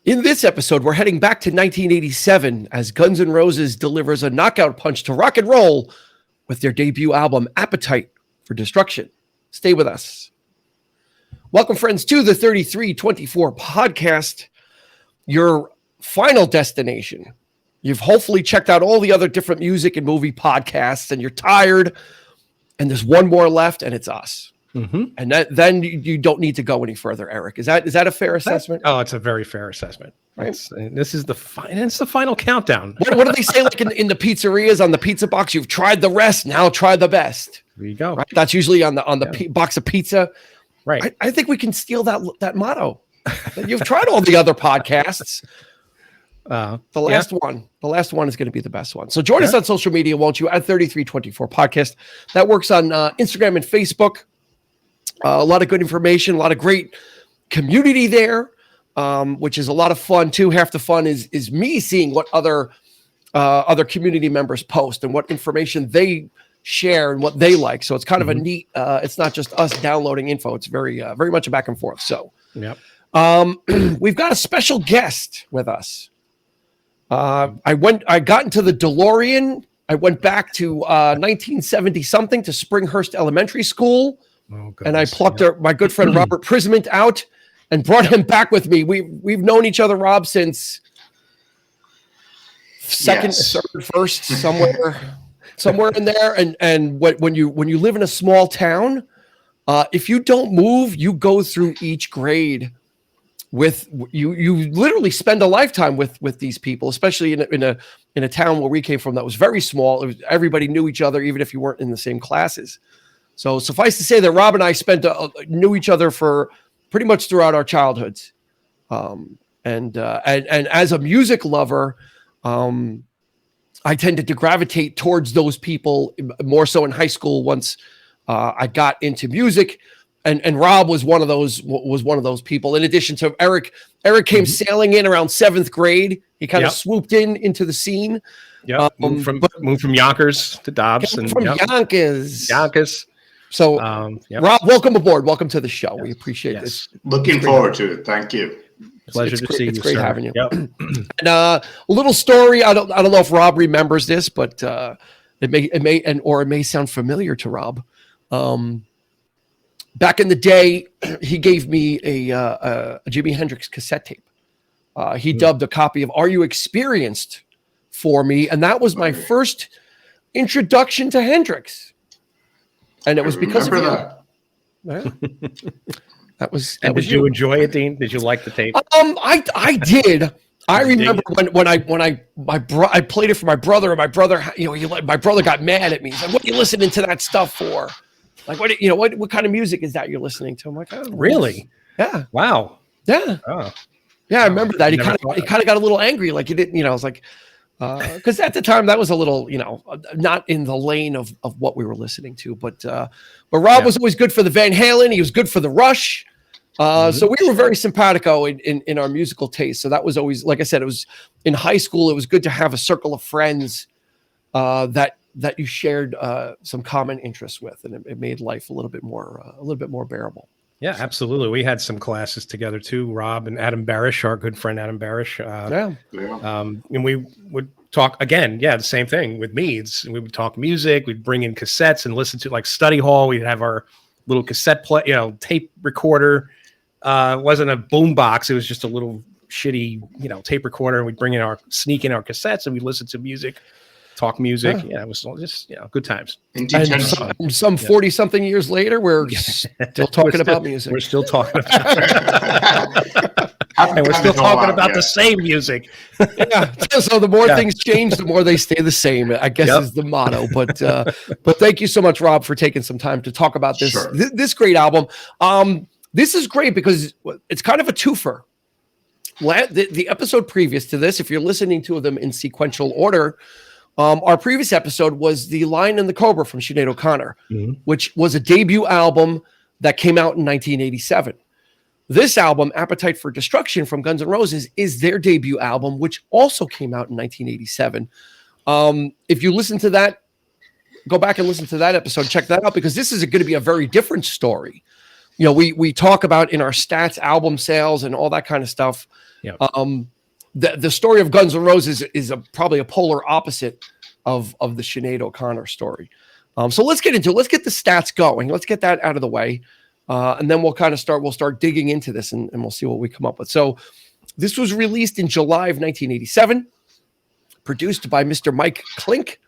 In this episode, we're heading back to 1987 as Guns N' Roses delivers a knockout punch to rock and roll with their debut album, Appetite for Destruction. Stay with us. Welcome, friends, to the 3324 podcast, your final destination. You've hopefully checked out all the other different music and movie podcasts, and you're tired, and there's one more left, and it's us. Mm-hmm. And then you don't need to go any further, Eric. Is that a fair assessment? It's a very fair assessment. Right. This is the final countdown. What do they say? Like in the pizzerias on the pizza box, you've tried the rest. Now try the best. There you go. Right? That's usually on the box of pizza. Right. I think we can steal that motto. You've tried all the other podcasts. The last one is going to be the best one. So join us on social media, won't you? At 3324 podcast. That works on Instagram and Facebook. A lot of good information, a lot of great community there, which is a lot of fun too. Half the fun is me seeing what other community members post and what information they share and what they like. So it's kind of a neat. It's not just us downloading info. It's very much a back and forth. So we've got a special guest with us. I got into the DeLorean. I went back to 1970 something to Springhurst Elementary School. Oh, and I plucked my good friend Rob Prisament out and brought him back with me. We've known each other, Rob, since second, third, first, somewhere in there. And when you live in a small town, if you don't move, you go through each grade with you literally spend a lifetime with these people, especially in a town where we came from that was very small. Everybody knew each other, even if you weren't in the same classes. So suffice to say that Rob and I knew each other for pretty much throughout our childhoods, and as a music lover, I tended to gravitate towards those people more so in high school. Once I got into music, and Rob was one of those people. In addition to Eric came sailing in around 7th grade. He kind of swooped into the scene. Yeah, moved from Yonkers to Dobbs, Yonkers. So, Rob, welcome aboard. Welcome to the show. We appreciate this. Looking forward to it. Thank you. Pleasure to see you. It's great having you. Yep. And a little story. I don't know if Rob remembers this, but it may sound familiar to Rob. Back in the day, he gave me a Jimi Hendrix cassette tape. He dubbed a copy of "Are You Experienced" for me, and that was my first introduction to Hendrix. And it was because of that. That was. Did you enjoy it, Dean? Did you like the tape? I did. I remember when I played it for my brother, and my brother, my brother got mad at me. He's like, "What are you listening to that stuff for? Like, what kind of music is that you're listening to?" I'm like, "Oh, really? Yeah. Wow. Yeah. Oh. Yeah, I remember that. He kind of got a little angry, like he didn't. I was like. Because at the time that was a little, not in the lane of what we were listening to, but Rob was always good for the Van Halen. He was good for the Rush. So we were very simpatico in our musical taste. So that was always, like I said, it was in high school. It was good to have a circle of friends that you shared some common interests with, and it made life a little bit more bearable. Yeah, absolutely. We had some classes together too, Rob and Adam Barish, our good friend Adam Barish. And we would talk again. Yeah, the same thing with Meads. We would talk music. We'd bring in cassettes and listen to like study hall. We'd have our little cassette tape recorder. It wasn't a boom box. It was just a little shitty, tape recorder. And we'd sneak in our cassettes and we'd listen to music. Talk music. Yeah, it was just good times. And some 40-something years later, we're still talking about music. We're still talking about and we're still talking about the same music. Yeah. So the more things change, the more they stay the same, I guess is the motto. But thank you so much, Rob, for taking some time to talk about this this great album. This is great because it's kind of a twofer. The episode previous to this, if you're listening to them in sequential order, our previous episode was The Lion and the Cobra from Sinead O'Connor, which was a debut album that came out in 1987. This album, Appetite for Destruction from Guns N' Roses, is their debut album, which also came out in 1987. If you listen to that, go back and listen to that episode, check that out, because this is going to be a very different story. we talk about in our stats, album sales, and all that kind of stuff. Yeah. The story of Guns N' Roses is probably a polar opposite of the Sinead O'Connor story. So let's get into it. Let's get the stats going. Let's get that out of the way. And then we'll start digging into this and we'll see what we come up with. So this was released in July of 1987, produced by Mr. Mike Klink.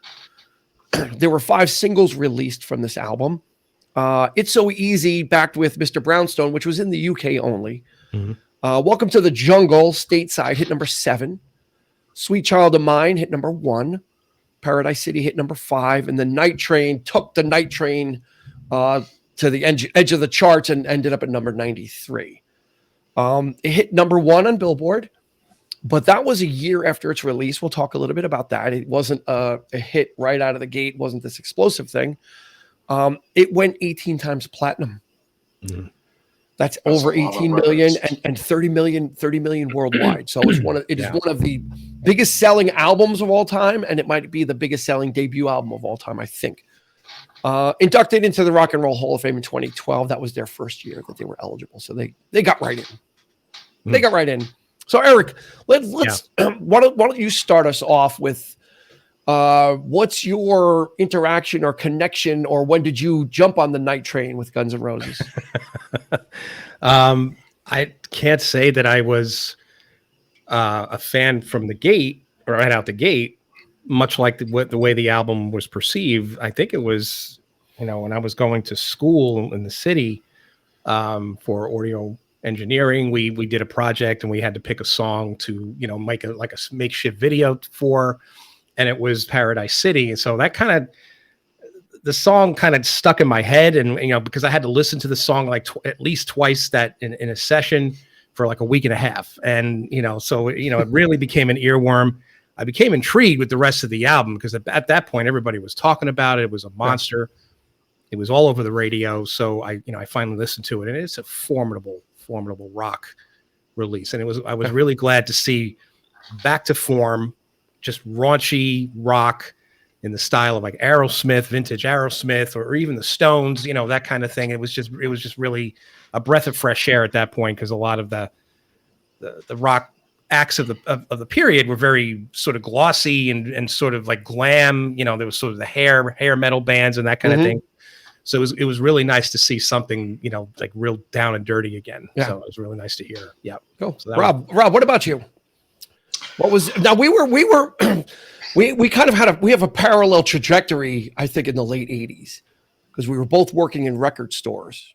There were 5 singles released from this album. It's So Easy, backed with Mr. Brownstone, which was in the UK only. Mm-hmm. Welcome to the Jungle, Stateside, hit number 7. Sweet Child of Mine, hit number 1. Paradise City, hit number 5. And the Night Train took the Night Train to the edge of the charts and ended up at number 93. It hit number 1 on Billboard, but that was a year after its release. We'll talk a little bit about that. It wasn't a hit right out of the gate. It wasn't this explosive thing. It went 18 times platinum. Mm-hmm. That's over 18 million and 30 million worldwide. So it's one of the biggest selling albums of all time, and it might be the biggest selling debut album of all time, I think. Inducted into the Rock and Roll Hall of Fame in 2012. That was their first year that they were eligible. So they got right in. They got right in. So Eric, let's why don't you start us off with what's your interaction or connection, or when did you jump on the Night Train with Guns N' Roses? I can't say that I was a fan from the gate or right out the gate, much like the way the album was perceived. I think it was, when I was going to school in the city for audio engineering, we did a project and we had to pick a song to, make a makeshift video for, and it was Paradise City. And so that the song kind of stuck in my head, and because I had to listen to the song at least twice that in a session for like a week and a half, and so it really became an earworm. I became intrigued with the rest of the album because at that point everybody was talking about it. It was a monster. It was all over the radio. So I finally listened to it, and it's a formidable rock release. And I was really glad to see back to form, just raunchy rock in the style of like Aerosmith, vintage Aerosmith, or even the Stones, that kind of thing. It was just really a breath of fresh air at that point, because a lot of the rock acts of the period were very sort of glossy and sort of like glam. There was sort of the hair metal bands and that kind of thing. So it was really nice to see something, like real down and dirty again. Yeah. So it was really nice to hear. Yeah. Cool. So Rob, what about you? Now we were we kind of we have a parallel trajectory, I think, in the late 80s, because we were both working in record stores.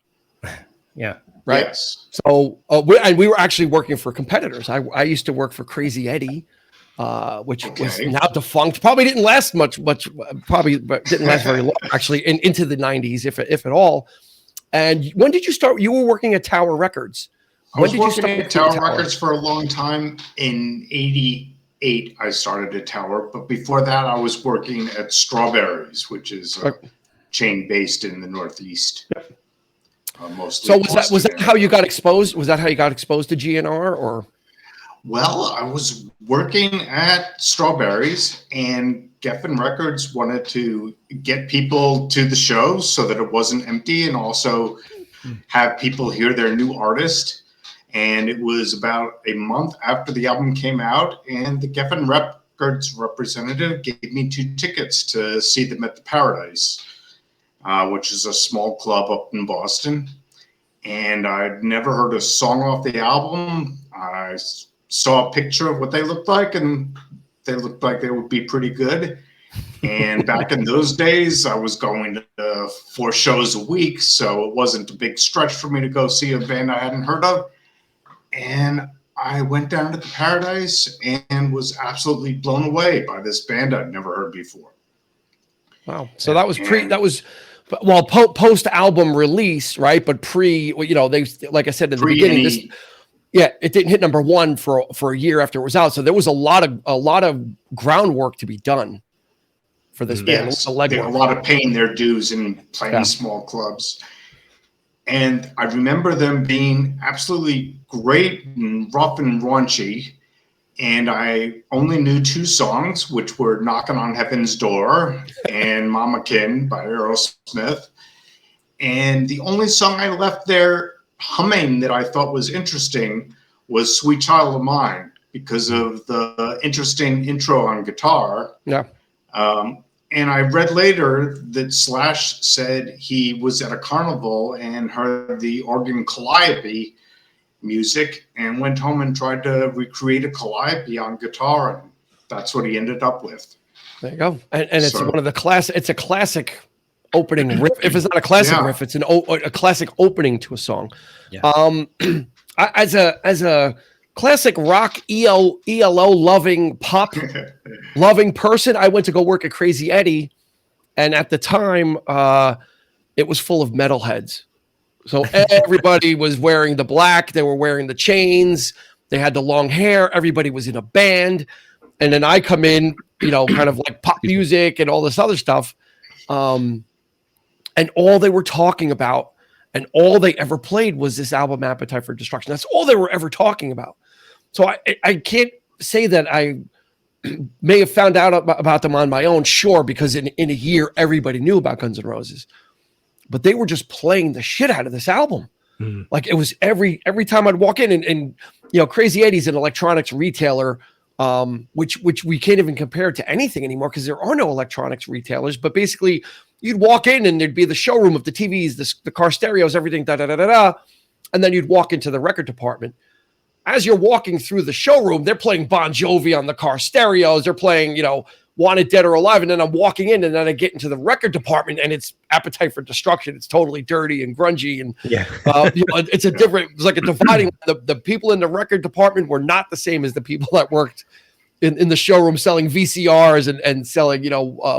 Yeah. Right. Yes. So we were actually working for competitors. I used to work for Crazy Eddie, which was now defunct. Probably didn't last much. Probably didn't last very long, actually, into the 90s, if at all. And when did you start? You were working at Tower Records. I was working at Tower Records for a long time. In 88, I started at Tower. But before that, I was working at Strawberries, which is a chain based in the Northeast. Yep. Mostly. So was that how you got exposed? Was that how you got exposed to GNR, or? Well, I was working at Strawberries, and Geffen Records wanted to get people to the shows so that it wasn't empty, and also have people hear their new artist. And it was about a month after the album came out, and the Geffen Records representative gave me 2 tickets to see them at the Paradise, which is a small club up in Boston. And I'd never heard a song off the album. I saw a picture of what they looked like, and they looked like they would be pretty good. And back in those days, I was going to 4 shows a week, so it wasn't a big stretch for me to go see a band I hadn't heard of. And I went down to the Paradise and was absolutely blown away by this band I'd never heard before. Wow. So that was post album release, right? But they, like I said in the beginning, it didn't hit number 1 for a year after it was out. So there was a lot of groundwork to be done for this band. Yes, there were a lot of paying their dues and playing small clubs. And I remember them being absolutely great and rough and raunchy. And I only knew 2 songs, which were Knocking on Heaven's Door and Mama Kin by Aerosmith. And the only song I left there humming that I thought was interesting was Sweet Child of Mine, because of the interesting intro on guitar. Yeah. And I read later that Slash said he was at a carnival and heard the organ calliope music and went home and tried to recreate a calliope on guitar, and that's what he ended up with. There you go. And it's one of the it's a classic opening riff. If it's not a classic riff, it's a classic opening to a song. Yeah. As a classic rock ELO loving, pop loving person, I went to go work at Crazy Eddie, and at the time it was full of metalheads. So everybody was wearing the black, they were wearing the chains, they had the long hair, everybody was in a band. And then I come in, kind of like pop music and all this other stuff. And all they were talking about and all they ever played was this album, Appetite for Destruction. That's all they were ever talking about. So I can't say that I may have found out about them on my own, sure, because in a year, everybody knew about Guns N' Roses. But they were just playing the shit out of this album. Like it was every time I'd walk in and Crazy Eddie's an electronics retailer, which we can't even compare to anything anymore because there are no electronics retailers. But basically, you'd walk in and there'd be the showroom of the TVs, the car stereos, everything, and then you'd walk into the record department. As you're walking through the showroom, they're playing Bon Jovi on the car stereos. They're playing, Wanted Dead or Alive. And then I'm walking in and then I get into the record department and it's Appetite for Destruction. It's totally dirty and grungy. And it's like a dividing. The people in the record department were not the same as the people that worked in the showroom selling VCRs and selling,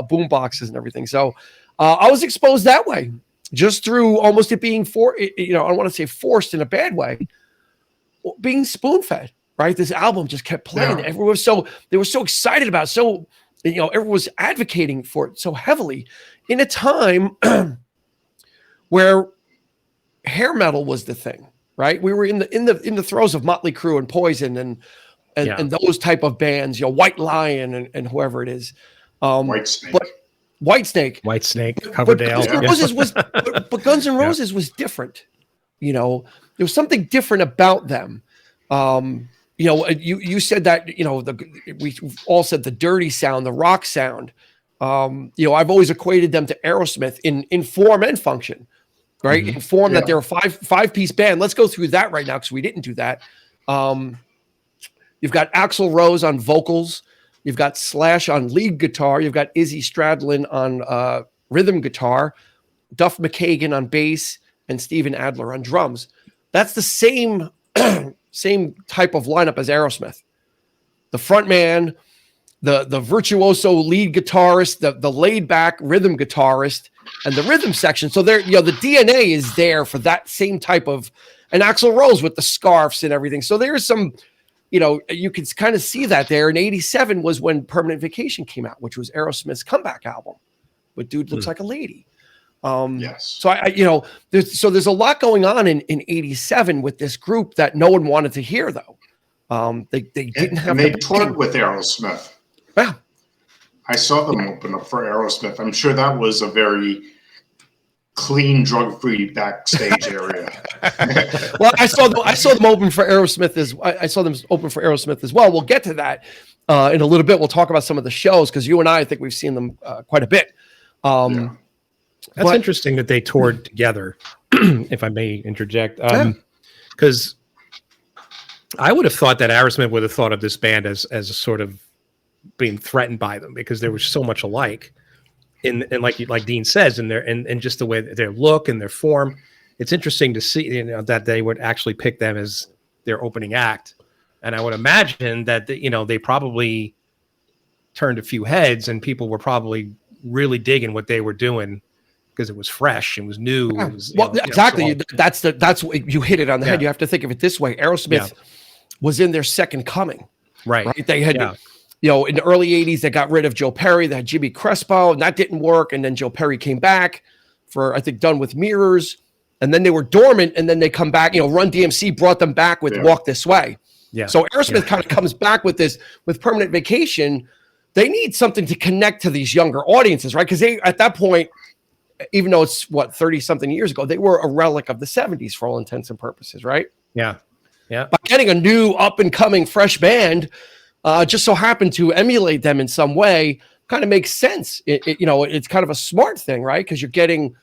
boom boxes and everything. So I was exposed that way, just through almost it being I don't want to say forced in a bad way, being spoon fed, right? This album just kept playing. Yeah. Everyone they were so excited about it. So, everyone was advocating for it so heavily in a time where hair metal was the thing, right? We were in the throes of Motley Crue and Poison and those type of bands, White Lion and whoever it is. Whitesnake, Coverdale. But Guns N' Roses was different. There was something different about them. You said that, we've all said the dirty sound, the rock sound. I've always equated them to Aerosmith in form and function, right? In form that they're a five-piece band. Let's go through that right now because we didn't do that. You've got Axl Rose on vocals. You've got Slash on lead guitar. You've got Izzy Stradlin on rhythm guitar, Duff McKagan on bass, and Steven Adler on drums. That's the same type of lineup as Aerosmith. The front man, the virtuoso lead guitarist, the laid back rhythm guitarist, and the rhythm section. So there, the DNA is there for that same type of, and Axl Rose with the scarves and everything. So there's some, you can kind of see that there. And 87 was when Permanent Vacation came out, which was Aerosmith's comeback album. But Dude Looks Like a Lady. Yes. So there's a lot going on in 87 with this group that no one wanted to hear though. They didn't have. And they toured with Aerosmith. Yeah. I saw them open up for Aerosmith. I'm sure that was a very clean, drug-free backstage area. Well, I saw them open for Aerosmith as well. We'll get to that in a little bit. We'll talk about some of the shows because you and I think we've seen them quite a bit. That's interesting that they toured together, if I may interject. Because I would have thought that Aerosmith would have thought of this band as a sort of being threatened by them because they were so much alike. And like Dean says, and just the way that their look and their form. It's interesting to see that they would actually pick them as their opening act. And I would imagine that they probably turned a few heads and people were probably really digging what they were doing. Because it was fresh, it was new. Yeah. It was, exactly. That's what you hit it on the head. You have to think of it this way. Aerosmith was in their second coming, right? They had, in the early '80s, they got rid of Joe Perry. They had Jimmy Crespo, and that didn't work. And then Joe Perry came back for, I think, Done with Mirrors, and then they were dormant, and then they come back. Run DMC brought them back with Walk This Way. Yeah. So Aerosmith kind of comes back with Permanent Vacation. They need something to connect to these younger audiences, right? Because at that point, even though it's 30 something years ago, they were a relic of the 70s for all intents and purposes, right? Yeah. By getting a new up and coming fresh band, just so happened to emulate them in some way, kind of makes sense. It's kind of a smart thing, right? Because you're getting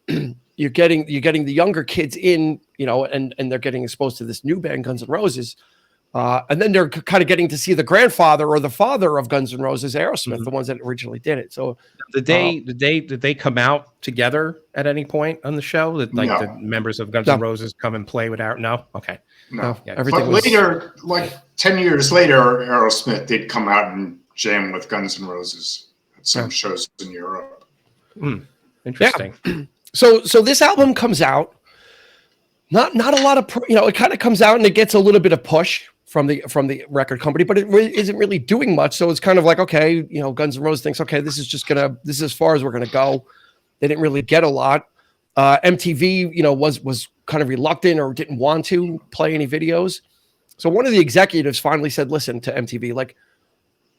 the younger kids in, and they're getting exposed to this new band, Guns N' Roses. And then they're kind of getting to see the grandfather or the father of Guns N' Roses, Aerosmith, the ones that originally did it. So did they come out together at any point on the show? That like the members of Guns N' Roses come and play with Aerosmith? No, okay, no. Yeah. But later, like 10 years later, Aerosmith did come out and jam with Guns N' Roses at some shows in Europe. Interesting. Yeah. So this album comes out. Not a lot of it kind of comes out and it gets a little bit of push from the record company, but it isn't really doing much. So it's kind of like, okay, Guns N' Roses thinks, okay, this is as far as we're gonna go. They didn't really get a lot. MTV, was kind of reluctant or didn't want to play any videos. So one of the executives finally said, listen to MTV, like,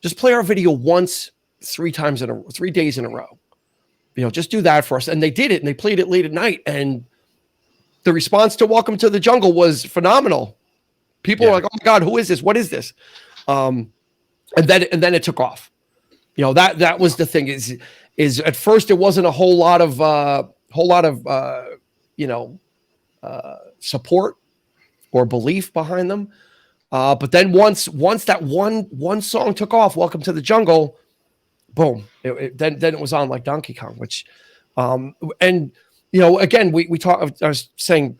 just play our video once, 3 days in a row. Just do that for us. And they did it, and they played it late at night, and the response to Welcome to the Jungle was phenomenal. People were like, "Oh my God, who is this? What is this?" And then it took off. That was the thing. Is at first it wasn't a whole lot of support or belief behind them. But then once that one song took off, Welcome to the Jungle, boom! Then it was on like Donkey Kong, which and. Again, we talk. I was saying,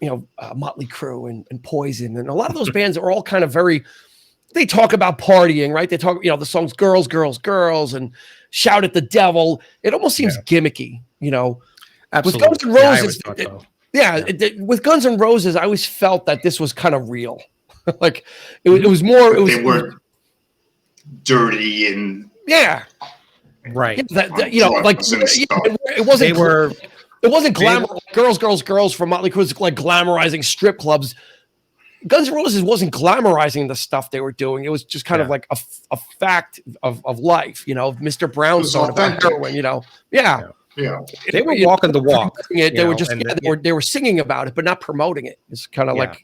Motley Crue and Poison, and a lot of those bands are all kind of they talk about partying, right? They talk, the songs "Girls, Girls, Girls" and "Shout at the Devil." It almost seems gimmicky, Absolutely. With Guns N' Roses, with Guns N' Roses, I always felt that this was kind of real. Like it was more. They were dirty and right. It wasn't. They were. It wasn't glamour. Girls, Girls, Girls from Motley Crue was like glamorizing strip clubs. Guns N' Roses wasn't glamorizing the stuff they were doing. It was just kind of like a fact of life, Mr. Brown's song about heroin, Yeah. They were walking the walk. They were just they were singing about it, but not promoting it. It's kind of like,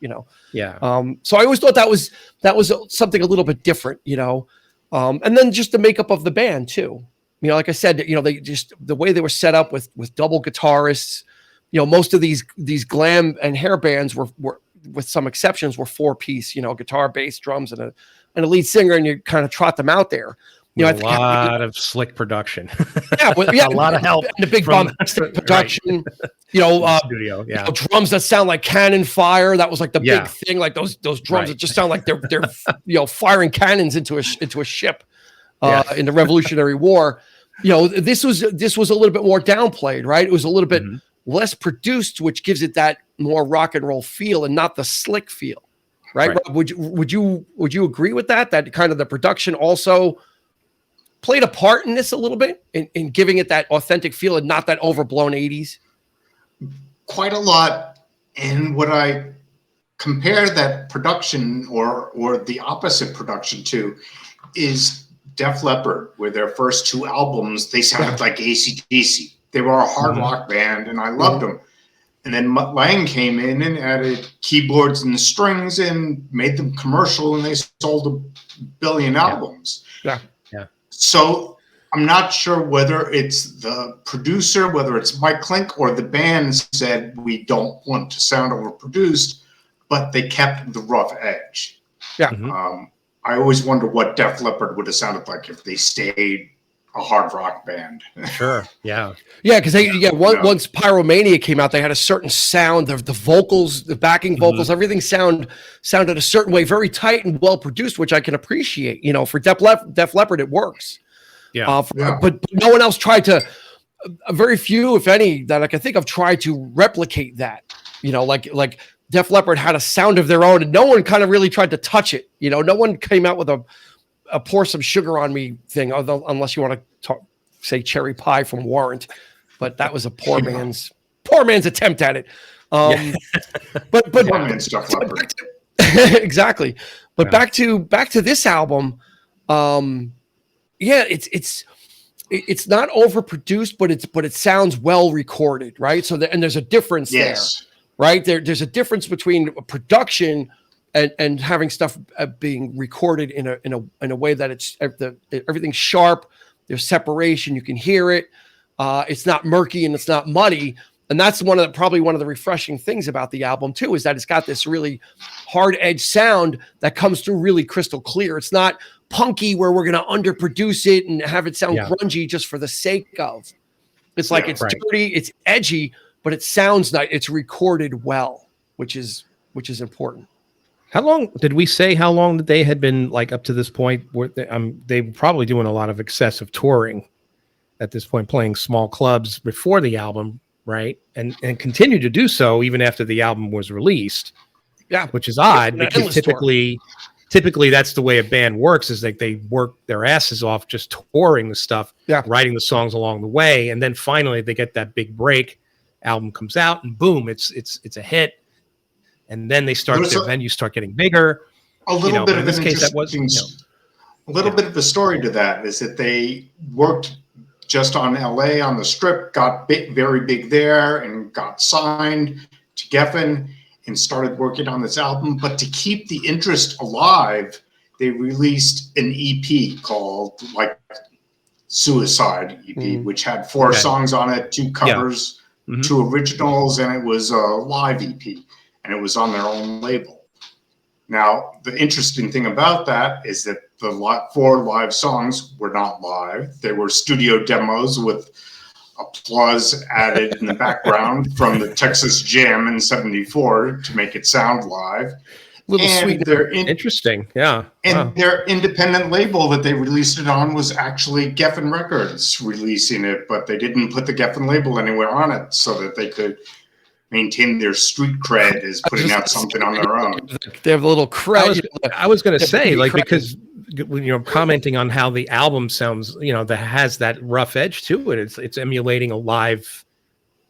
Yeah. So I always thought that was something a little bit different, and then just the makeup of the band too. Like I said, they just the way they were set up with double guitarists. Most of these glam and hair bands were with some exceptions were 4-piece. Guitar, bass, drums, and a lead singer, and you kind of trot them out there. A lot of slick production. A lot of help. And the big bombastic production. Studio. Drums that sound like cannon fire. That was like the big thing. Like those drums that just sound like they're firing cannons into a ship in the Revolutionary War. This was a little bit more downplayed, right? It was a little bit less produced, which gives it that more rock and roll feel and not the slick feel, right? Rob, would you agree with that? That kind of the production also played a part in this a little bit in giving it that authentic feel and not that overblown 80s? Quite a lot. And what I compare that production or the opposite production to is Def Leppard, with their first 2 albums, they sounded like AC/DC. They were a hard rock band, and I loved them. And then Mutt Lange came in and added keyboards and strings and made them commercial, and they sold 1 billion albums. Yeah. So I'm not sure whether it's the producer, whether it's Mike Klink, or the band said, we don't want to sound overproduced, but they kept the rough edge. Yeah. I always wonder what Def Leppard would have sounded like if they stayed a hard rock band. Sure. Yeah. Yeah, because once Pyromania came out, they had a certain sound of the vocals, the backing vocals, everything sounded a certain way, very tight and well produced, which I can appreciate. For Def Leppard, it works. Yeah. But no one else tried to. Very few, if any, that I can think of tried to replicate that. Like Def Leppard had a sound of their own, and no one kind of really tried to touch it. No one came out with a pour some sugar on me thing, unless you want to say Cherry Pie from Warrant, but that was a poor man's attempt at it. But poor man's Def Leppard. Exactly. But back to this album, it's it's not overproduced, but it sounds well recorded, right? So and there's a difference there, right? There's a difference between production and having stuff being recorded in a way that it's everything's sharp. There's separation. You can hear it. It's not murky and it's not muddy. And that's probably one of the refreshing things about the album too, is that it's got this really hard edge sound that comes through really crystal clear. It's not punky where we're going to underproduce it and have it sound grungy just for the sake of. It's like it's dirty, it's edgy, but it sounds nice. It's recorded well, which is important. How long did we say? How long that they had been like up to this point? Where they were probably doing a lot of excessive touring at this point, playing small clubs before the album. Right. And continue to do so even after the album was released. Yeah. Which is odd because typically that's the way a band works, is like they work their asses off just touring the stuff, writing the songs along the way. And then finally they get that big break, album comes out and boom, it's a hit. And then their venues start getting bigger. A little bit of this case that was a little bit of a story to that is that they worked just on LA on the Strip, got very big there and got signed to Geffen and started working on this album. But to keep the interest alive, they released an EP called like Suicide EP, which had 4 songs on it, 2 covers, 2 originals, and it was a live EP, and it was on their own label. Now, the interesting thing about that is that the 4 live songs were not live. They were studio demos with applause added in the background from the Texas Jam in '74 to make it sound live. Interesting. Yeah. And their independent label that they released it on was actually Geffen Records releasing it, but they didn't put the Geffen label anywhere on it so that they could maintain their street cred as putting out something on their own. They have a little cred. I was going to say, like, because when you're commenting on how the album sounds, that has that rough edge to it. It's emulating a live,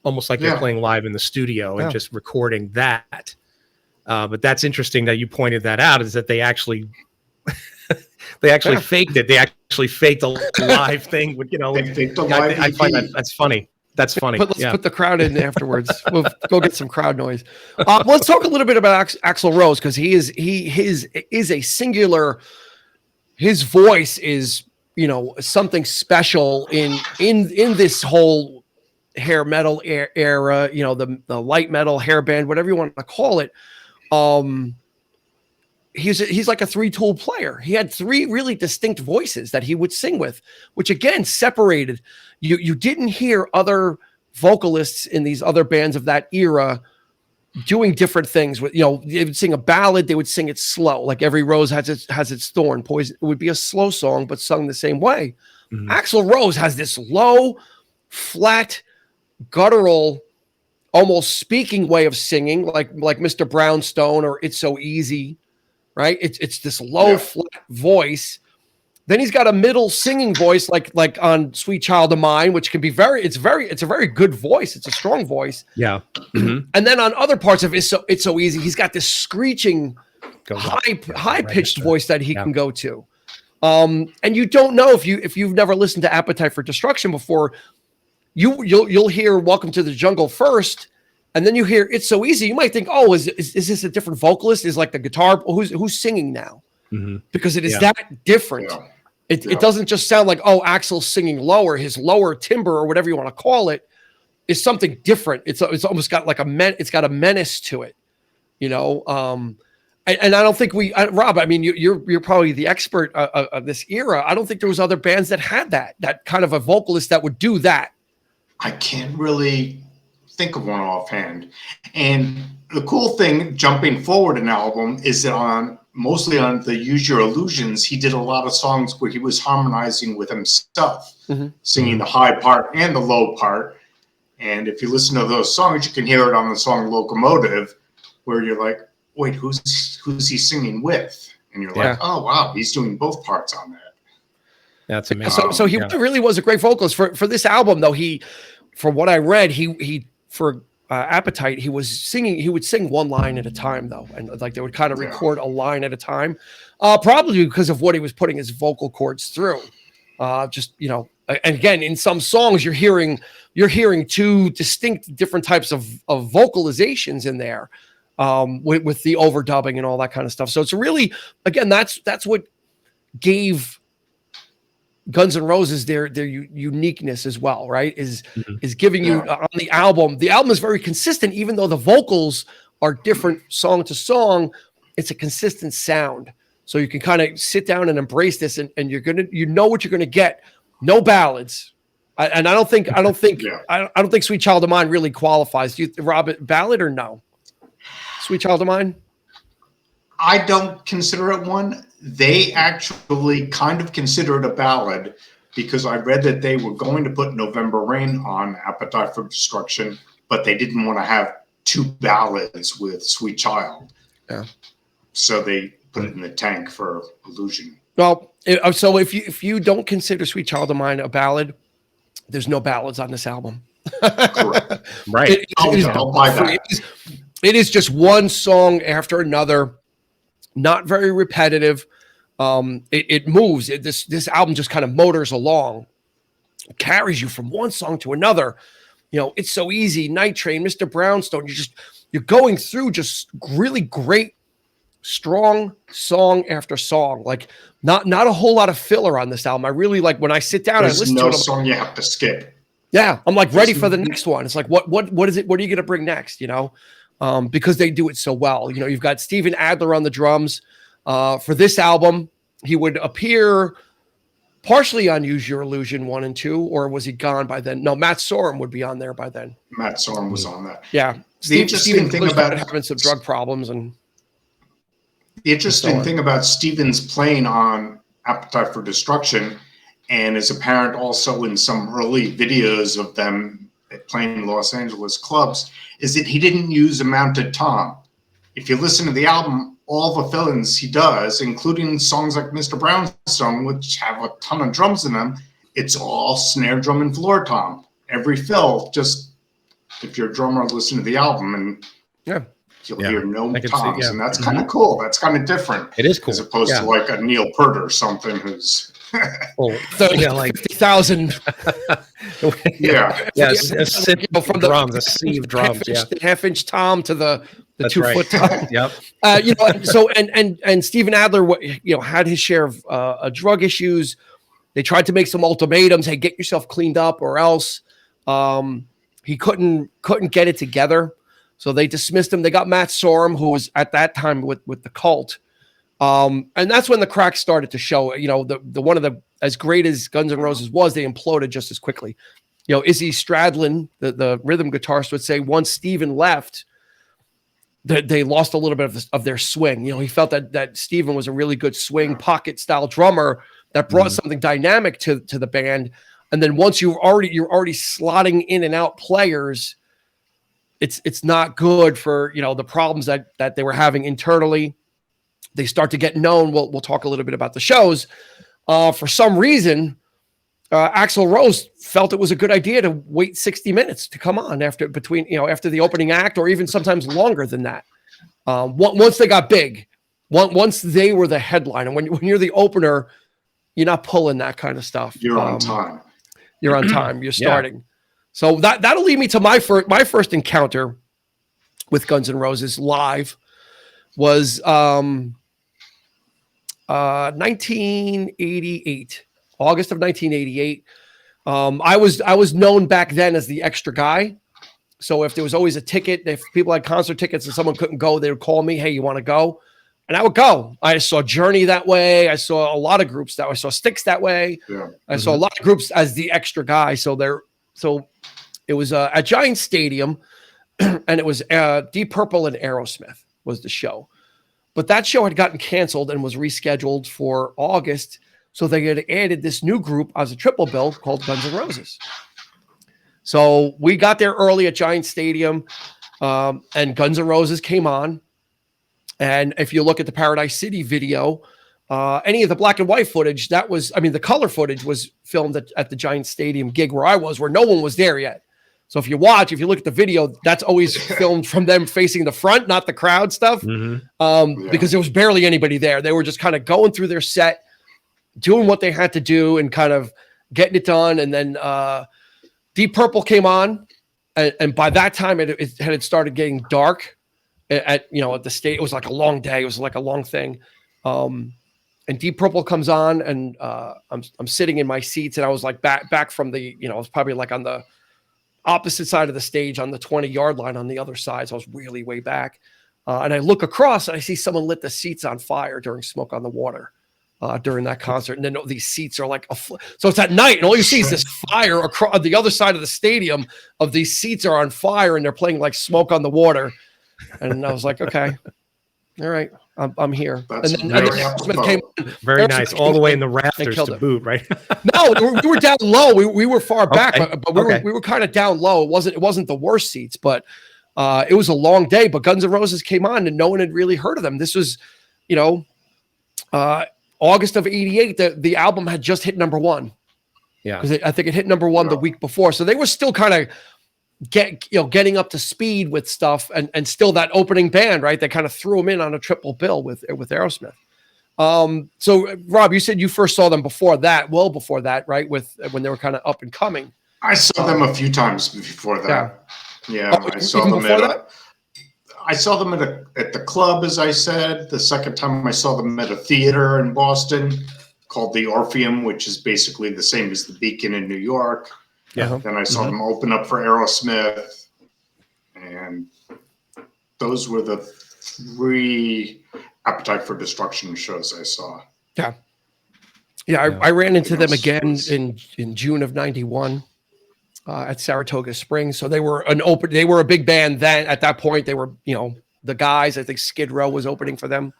almost like they're playing live in the studio and just recording that. But that's interesting that you pointed that out, is that they actually faked it. They actually faked a live thing. They faked a live I find that's funny. That's funny. Let's put the crowd in afterwards. We'll go get some crowd noise. Let's talk a little bit about Axl Rose, because he is a singular. His voice is something special in this whole hair metal era. The light metal hair band, whatever you want to call it. He's like a 3-tool player. He had 3 really distinct voices that he would sing with, which again separated. You didn't hear other vocalists in these other bands of that era doing different things. With they would sing a ballad, they would sing it slow, like Every Rose has its thorn. Poison, it would be a slow song but sung the same way. Axl Rose has this low, flat, guttural, almost speaking way of singing, like Mr. Brownstone or It's So Easy, right? It's this low, flat voice. Then he's got a middle singing voice, like on Sweet Child of Mine, which can be it's a very good voice. It's a strong voice. Yeah. And then on other parts of It's So Easy, he's got this screeching, high pitched voice that he can go to. And you don't know if you've never listened to Appetite for Destruction before. You'll hear Welcome to the Jungle first, and then you hear It's So Easy. You might think, oh, is this a different vocalist? Is like the guitar who's singing now? Because it is that different. It doesn't just sound like, oh, Axl's singing lower. His lower timbre or whatever you want to call it is something different. It's almost got like it's got a menace to it, And I don't think Rob, I mean, you're probably the expert of this era. I don't think there was other bands that had that kind of a vocalist that would do that. I can't really think of one offhand. And the cool thing, jumping forward an album, is that mostly on the Use Your Illusions, he did a lot of songs where he was harmonizing with himself, singing the high part and the low part. And if you listen to those songs, you can hear it on the song Locomotive, where you're like, wait, who's he singing with? And you're like, oh, wow, he's doing both parts on that. That's amazing. So he really was a great vocalist for this album, though. From what I read, he for Appetite, he would sing one line at a time, though, and like they would kind of record a line at a time, probably because of what he was putting his vocal cords through. And again, in some songs, you're hearing two distinct different types of vocalizations in there, with the overdubbing and all that kind of stuff. So it's really, again, that's what gave Guns N' Roses their uniqueness as well, right? Is giving you on the album. The album is very consistent, even though the vocals are different song to song. It's a consistent sound, so you can kind of sit down and embrace this, and you know what you're gonna get. No ballads, and I don't think Sweet Child of Mine really qualifies. Do you, Rob, ballad or no? Sweet Child of Mine? I don't consider it one. They actually kind of consider it a ballad because I read that they were going to put November Rain on Appetite for Destruction, but they didn't want to have two ballads with Sweet Child. Yeah. So they put it in the tank for Illusion. Well, so if you don't consider Sweet Child of Mine a ballad, there's no ballads on this album. Correct. Right. I'll buy that. It is just one song after another, not very repetitive. It moves. This album just kind of motors along, carries you from one song to another. You know, It's So Easy, Night Train, Mr. Brownstone. You're going through just really great, strong song after song. Like not a whole lot of filler on this album. I really like when I sit down and listen to it. There's no song you have to skip. Yeah, I'm like ready for the next one. It's like what is it? What are you going to bring next? You know, because they do it so well. You know, you've got Steven Adler on the drums. For this album, he would appear partially on Use Your Illusion 1 and 2, or was he gone by then? No, Matt Sorum would be on there by then. Matt Sorum was on that. Yeah. The interesting thing about having some drug problems and the interesting thing about Steven's playing on Appetite for Destruction, and is apparent also in some early videos of them playing in Los Angeles clubs, is that he didn't use a mounted tom. If you listen to the album, all the fill-ins he does, including songs like Mr. Brownstone, which have a ton of drums in them, it's all snare drum and floor tom. Every fill, just if you're a drummer, listen to the album and you'll hear no toms, and that's kind of cool. That's kind of different. It is cool, as opposed to like a Neil Peart or something who's like 50,000. From the drums, a sea of drums, half-inch tom to the 2-foot tom. Yep. You know, so and Steven Adler, had his share of drug issues. They tried to make some ultimatums. Hey, get yourself cleaned up, or else. He couldn't get it together, so they dismissed him. They got Matt Sorum, who was at that time with the Cult, and that's when the cracks started to show. You know, the one of the, as great as Guns N' Roses was, they imploded just as quickly. You know, Izzy Stradlin, the rhythm guitarist, would say once Steven left, that they lost a little bit of their swing. You know, he felt that Steven was a really good swing pocket style drummer that brought something dynamic to the band. And then once you're already slotting in and out players, it's not good for, the problems that they were having internally. They start to get known. We'll talk a little bit about the shows. For some reason, Axl Rose felt it was a good idea to wait 60 minutes to come on after the opening act, or even sometimes longer than that. Once they got big, once they were the headline, and when you're the opener, you're not pulling that kind of stuff. You're on time. You're on time. You're starting. So that'll lead me to my first encounter with Guns N' Roses live was 1988, August of 1988. I was known back then as the extra guy. So if there was always a ticket, if people had concert tickets and someone couldn't go, they would call me, "Hey, you want to go?" And I would go. I saw Journey that way. I saw a lot of groups I saw Styx that way. Yeah. I saw a lot of groups as the extra guy. So it was at Giant Stadium, and it was Deep Purple and Aerosmith was the show. But that show had gotten canceled and was rescheduled for August. So they had added this new group as a triple bill called Guns N' Roses. So we got there early at Giant Stadium, and Guns N' Roses came on. And if you look at the Paradise City video, any of the black and white footage, the color footage was filmed at the Giant Stadium gig where I was, where no one was there yet. So if you look at the video, that's always filmed from them facing the front, not the crowd stuff, because there was barely anybody there. They were just kind of going through their set, doing what they had to do, and kind of getting it done. And then Deep Purple came on. And by that time, it had started getting dark at the state. It was like a long day. It was like a long thing. And Deep Purple comes on, and I'm sitting in my seats, and I was like back from the, I was probably like on the opposite side of the stage on the 20-yard line on the other side. So I was really way back. And I look across, and I see someone lit the seats on fire during Smoke on the Water during that concert. And then these seats are like, so it's at night, and all you see is this fire across the other side of the stadium of these seats are on fire, and they're playing like Smoke on the Water. And I was like, okay, all right, I'm here. That's and then Aerosmith came very nice, all the way in the rafters to boot, right? No, we were down low. We were far back, but we were kind of down low. It wasn't the worst seats, but it was a long day. But Guns N' Roses came on, and no one had really heard of them. This was, August of '88. The album had just hit number one. Yeah, because I think it hit number one the week before, so they were still kind of getting up to speed with stuff, and still that opening band, right? They kind of threw them in on a triple bill with Aerosmith. So Rob, you said you first saw them before that, right? When they were kind of up and coming. I saw them a few times before that. Yeah, I saw them at the club, as I said. The second time I saw them at a theater in Boston called the Orpheum, which is basically the same as the Beacon in New York. Yeah. Then I saw them open up for Aerosmith, and those were the 3 Appetite for Destruction shows I saw. Yeah. I ran into them again in June of '91 at Saratoga Springs. So they were a big band then. At that point, they were the guys. I think Skid Row was opening for them,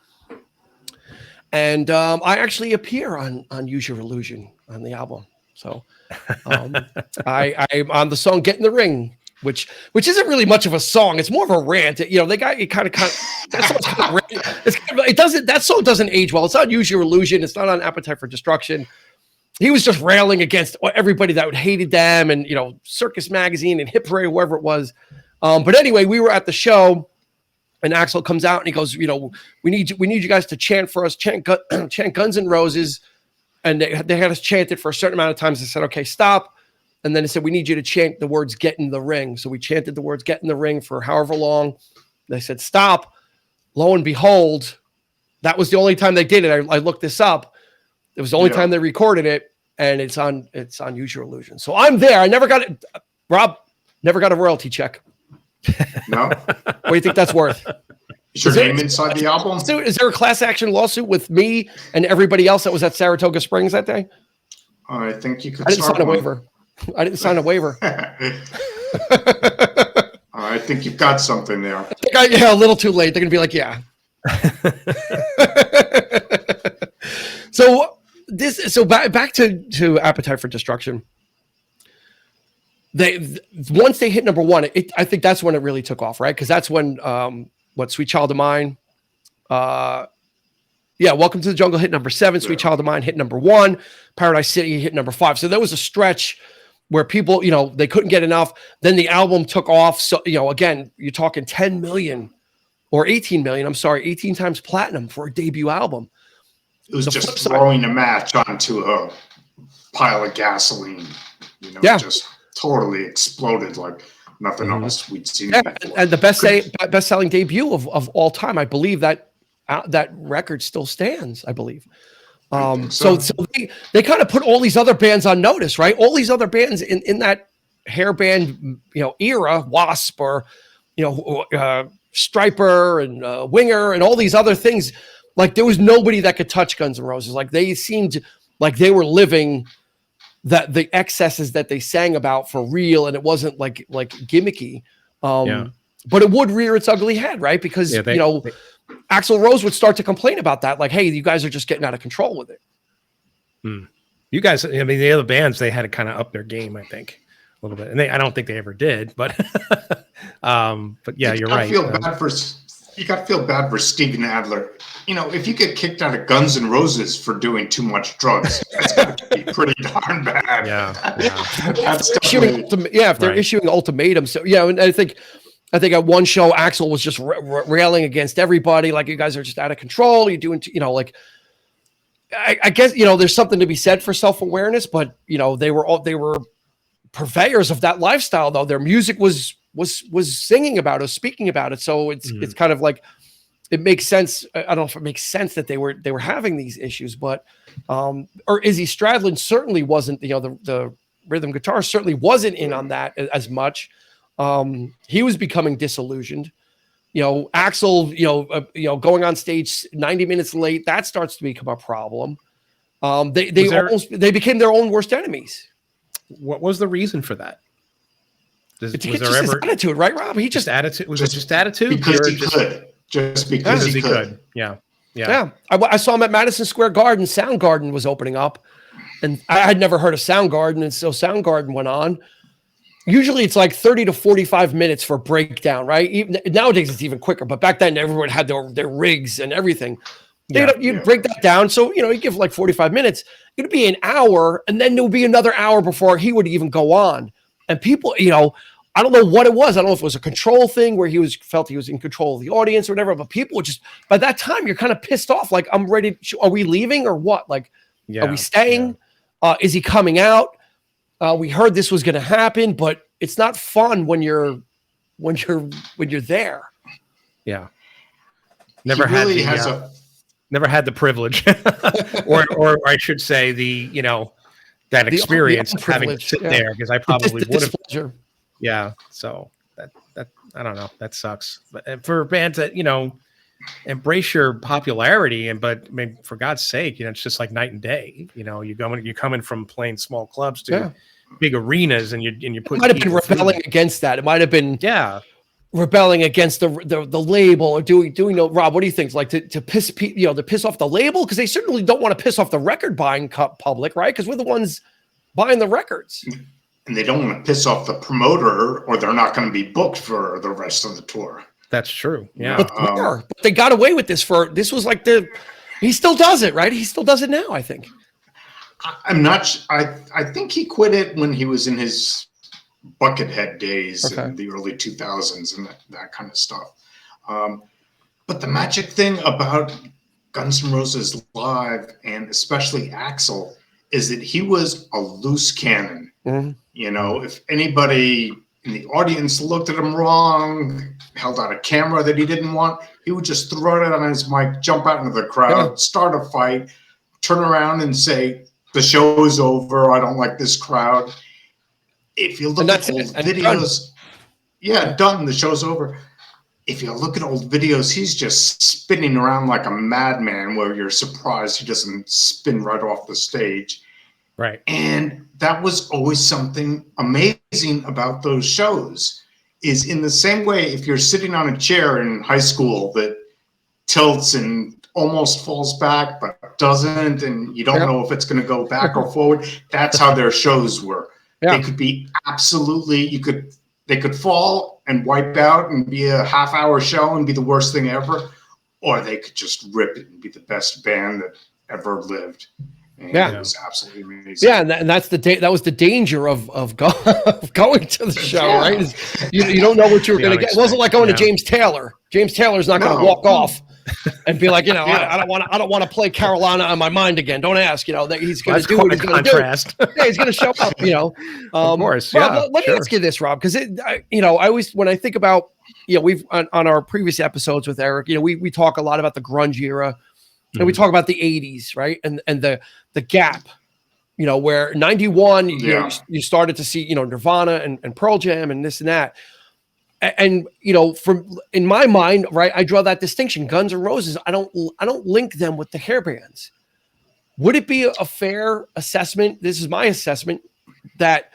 and I actually appear on Use Your Illusion on the album. So I'm on the song "Get in the Ring," which isn't really much of a song. It's more of a rant. They got you kind of that song doesn't age well. It's not "Use Your Illusion." It's not on "Appetite for Destruction." He was just railing against everybody that hated them, and Circus Magazine and Hit Parade, whoever it was. But anyway, we were at the show, and Axl comes out and he goes, we need you guys to chant for us, chant Guns N' Roses. And they had us chant it for a certain amount of times. I said, okay, stop. And then they said, we need you to chant the words "Get in the Ring." So we chanted the words "Get in the Ring" for however long. They said, stop. Lo and behold, that was the only time they did it. I looked this up. It was the only time they recorded it, and it's on Use Your Illusion. So I'm there. I never got it. Rob, never got a royalty check. No. What do you think that's worth? Is your name inside the album? Is there a class action lawsuit with me and everybody else that was at Saratoga Springs that day? I think you could. I didn't sign a waiver. I didn't sign a waiver. I think you've got something there. A little too late. They're gonna be like, yeah. So back to Appetite for Destruction. Once they hit number one, I think that's when it really took off, right? Because that's when Sweet Child of Mine. Welcome to the Jungle hit number 7. Sweet Child of Mine hit number 1. Paradise City hit number 5. So there was a stretch where people, they couldn't get enough. Then the album took off. So, again, you're talking 10 million or 18 million. I'm sorry, 18 times platinum for a debut album. It was just throwing a match onto a pile of gasoline. Just totally exploded like nothing else we'd seen before. And the best-selling debut of all time. I believe that record still stands, I believe. So they kind of put all these other bands on notice, right? All these other bands in that hair band, era, Wasp or, Striper and Winger and all these other things. Like there was nobody that could touch Guns N' Roses. Like they seemed like they were living that the excesses that they sang about for real, and it wasn't like gimmicky. But it would rear its ugly head, right? Because Axl Rose would start to complain about that, like, "Hey, you guys are just getting out of control with it." You guys, the other bands, they had to kind of up their game, I think, a little bit, and I don't think they ever did. But, you're right. You got to feel bad for Steven Adler. If you get kicked out of Guns N' Roses for doing too much drugs, that's got to be pretty darn bad. If they're issuing ultimatums. So and I think at one show Axl was just railing against everybody, like, you guys are just out of control. You're doing, I guess, there's something to be said for self-awareness, but they were purveyors of that lifestyle, though. Their music was singing about it, speaking about it. So it's kind of like, it makes sense. I don't know if it makes sense that they were having these issues, but or Izzy Stradlin certainly wasn't, the rhythm guitar certainly wasn't in on that as much. He was becoming disillusioned. Axel, going on stage 90 minutes late, that starts to become a problem. They became their own worst enemies. What was the reason for that? Was there ever his attitude, right, Rob? He just attitude. Was it just attitude? Because he could. Just because he could. Yeah. I saw him at Madison Square Garden. Soundgarden was opening up, and I had never heard of Soundgarden, and so Soundgarden went on. Usually it's like 30 to 45 minutes for a breakdown, right? Even nowadays it's even quicker, but back then everyone had their rigs and everything. You'd break that down. So, you give like 45 minutes, it'd be an hour, and then there would be another hour before he would even go on. And people, I don't know what it was. I don't know if it was a control thing where felt he was in control of the audience or whatever, but people would just, by that time you're kind of pissed off. Like, I'm ready. Are we leaving or what? Like, are we staying? Is he coming out? We heard this was going to happen, but it's not fun when you're there. Yeah. Never had the privilege or I should say that experience of having to sit there, because I probably would have. Yeah. So that I don't know. That sucks. But for bands that, embrace your popularity, but I mean, for God's sake, it's just like night and day. You're coming from playing small clubs to big arenas, and you put. It might have been rebelling against that. It might have been rebelling against the label, or doing. Rob, what do you think? Like to piss off the label, because they certainly don't want to piss off the record buying public, right? Because we're the ones buying the records. And they don't want to piss off the promoter, or they're not going to be booked for the rest of the tour. That's true. Yeah. But they got away with this this was like he still does it, right? He still does it now, I think. I'm not, I think he quit it when he was in his Buckethead days in the early 2000s and that kind of stuff. But the magic thing about Guns N' Roses live, and especially Axl, is that he was a loose cannon. Mm-hmm. If anybody in the audience looked at him wrong, held out a camera that he didn't want, he would just throw it on his mic, jump out into the crowd, start a fight, turn around and say, "The show is over. I don't like this crowd." If you look at old videos, done. The show's over. If you look at old videos, he's just spinning around like a madman, where you're surprised he doesn't spin right off the stage. Right. And that was always something amazing about those shows, is in the same way, if you're sitting on a chair in high school that tilts and almost falls back but doesn't, and you don't know if it's going to go back or forward, that's how their shows were. They could be absolutely, they could fall and wipe out and be a half-hour show and be the worst thing ever, or they could just rip it and be the best band that ever lived. And it was absolutely amazing. Yeah, and that's that was the danger of going to the show, right? You don't know what you were going to get. It wasn't like going to James Taylor. James Taylor's not going to walk off and be like, I don't want to play Carolina on my mind again. Don't ask. That he's going to do what he's going to do. Yeah, he's going to show up. Of course. Rob, let me ask you this, Rob, because I always, when I think about, we've on our previous episodes with Eric, we talk a lot about the grunge era. And we talk about the 80s, right? And the gap, where 91, you started to see, Nirvana and Pearl Jam and this and that. And, from in my mind, right, I draw that distinction. Guns N' Roses, I don't link them with the hair bands. Would it be a fair assessment? This is my assessment, that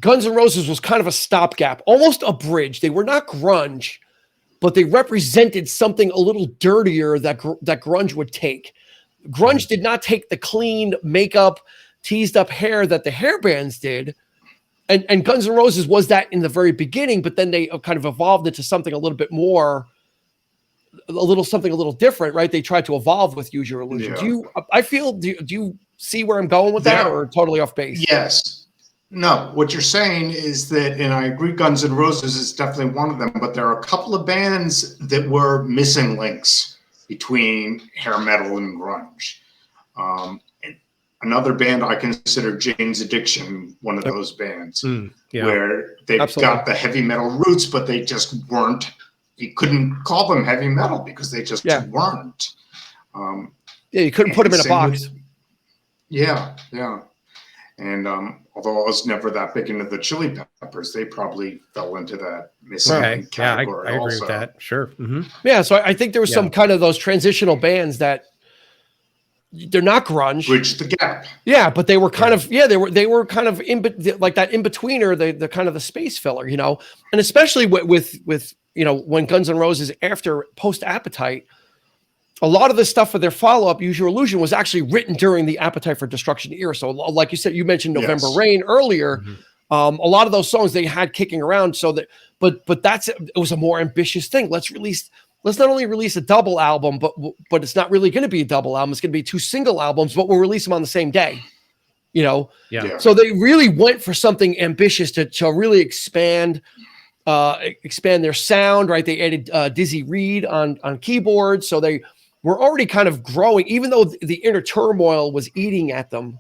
Guns N' Roses was kind of a stopgap, almost a bridge. They were not grunge, but they represented something a little dirtier that grunge would take. Grunge did not take the clean makeup, teased up hair that the hair bands did. And Guns N' Roses was that in the very beginning, but then they kind of evolved into something a little bit more, something a little different, right? They tried to evolve with Use Your Illusion. Yeah. Do you see where I'm going with that, or totally off base? Yes. No, what you're saying is that, and I agree, Guns N' Roses is definitely one of them, but there are a couple of bands that were missing links between hair metal and grunge. And another band I consider Jane's Addiction, one of those bands, where they've got the heavy metal roots, but they just weren't. You couldn't call them heavy metal because they just weren't. You couldn't put them in a box. Yeah. And although I was never that big into the Chili Peppers, they probably fell into that missing category. I agree with that. Sure. Mm-hmm. Yeah, so I think there was some kind of those transitional bands that they're not grunge. Bridge the gap. Yeah, but they were kind of they were kind of like that in betweener, the kind of the space filler, you know, and especially with you know, when Guns N' Roses after post Appetite, a lot of the stuff for their follow-up, Use Your Illusion, was actually written during the Appetite for Destruction era. So like you said, you mentioned November Rain earlier. A lot of those songs they had kicking around, so that but it was a more ambitious thing. Let's not only release a double album, but it's not really going to be a double album. It's going to be 2 single albums, but we'll release them on the same day. You know? Yeah. So they really went for something ambitious to really expand their sound, right? They added Dizzy Reed on keyboards. So they were already kind of growing, even though the inner turmoil was eating at them.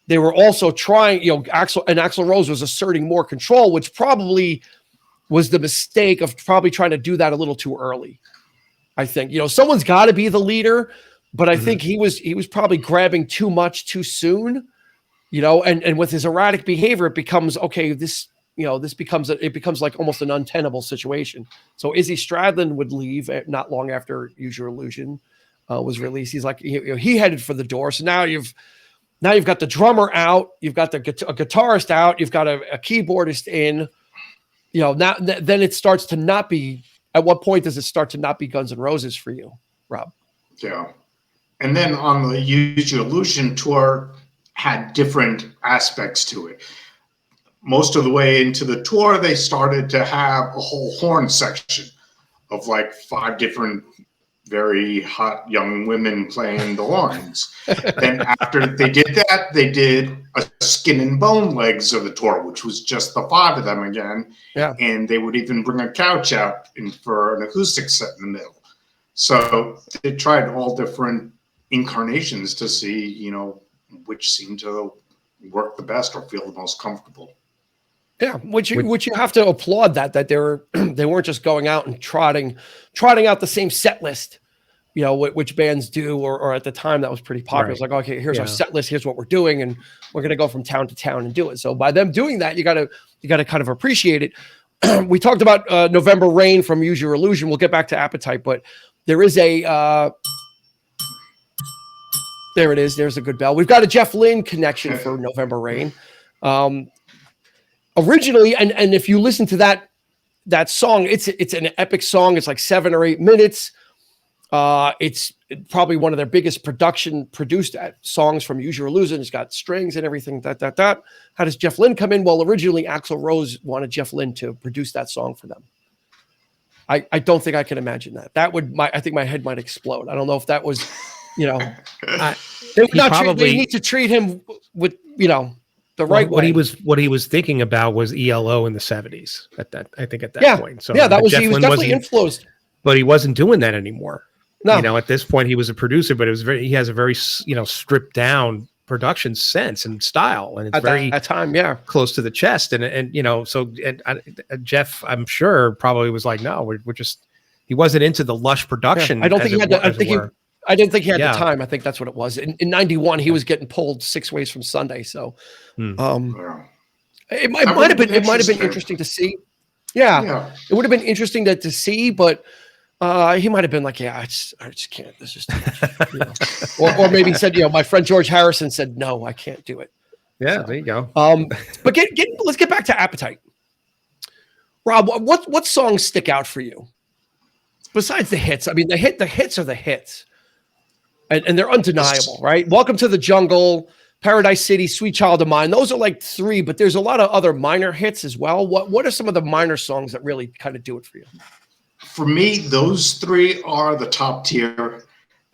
They were also trying, you know, Axl Rose was asserting more control, which probably was the mistake of probably trying to do that a little too early. I think, you know, someone's got to be the leader, but I think he was probably grabbing too much too soon, you know, and with his erratic behavior, it becomes, okay, it becomes like almost an untenable situation. So Izzy Stradlin would leave not long after Use Your Illusion was released. He's like, he headed for the door. So now you've got the drummer out, you've got a guitarist out, you've got a keyboardist in, you know, now then it starts to not be. At what point does it start to not be Guns N' Roses for you, Rob? Yeah. And then on the Use Your Illusion tour had different aspects to it. Most of the way into the tour, they started to have a whole horn section of like 5 different very hot young women playing the horns. Then after they did that, they did a Skin and Bone legs of the tour, which was just the 5 of them again. Yeah. And they would even bring a couch out for an acoustic set in the middle. So they tried all different incarnations to see, you know, which seemed to work the best or feel the most comfortable. Yeah, which you have to applaud that they weren't just going out and trotting out the same set list, you know, which bands do, or at the time that was pretty popular. Right. It's like, okay, here's our set list, here's what we're doing, and we're gonna go from town to town and do it. So by them doing that, you gotta kind of appreciate it. We talked about November Rain from Use Your Illusion. We'll get back to Appetite, but there is a there it is. There's a good bell. We've got a Jeff Lynne connection for November Rain. Originally, and if you listen to that song, it's an epic song. It's like 7 or 8 minutes. It's probably one of their biggest produced songs from Use Your Illusion. It's got strings and everything. How does Jeff Lynne come in? Well, originally Axl Rose wanted Jeff Lynne to produce that song for them. I don't think I can imagine that. I think my head might explode. I don't know if that was, you know, they need to treat him with, you know, the right way. What he was thinking about was ELO in the 70s at that point. So he was definitely influenced, but he wasn't doing that anymore. No. You know, at this point he was a producer, but he has a very, you know, stripped down production sense and style, and it's at time, close to the chest. And you know, so Jeff, I'm sure, probably was like, no, we're just, he wasn't into the lush production. Yeah. I don't think he had that. I didn't think he had the time. I think that's what it was. In 91, he was getting pulled 6 ways from Sunday. So it might have been interesting to see. Yeah. It would have been interesting to see, but he might have been like, I just can't. This is too much. You know? or maybe he said, you know, my friend George Harrison said, no, I can't do it. Yeah, so, there you go. But let's get back to Appetite. Rob, what songs stick out for you besides the hits? I mean, the hits are the hits. And they're undeniable, right? Welcome to the Jungle, Paradise City, Sweet Child of Mine. Those are like 3, but there's a lot of other minor hits as well. What are some of the minor songs that really kind of do it for you? For me, those 3 are the top tier.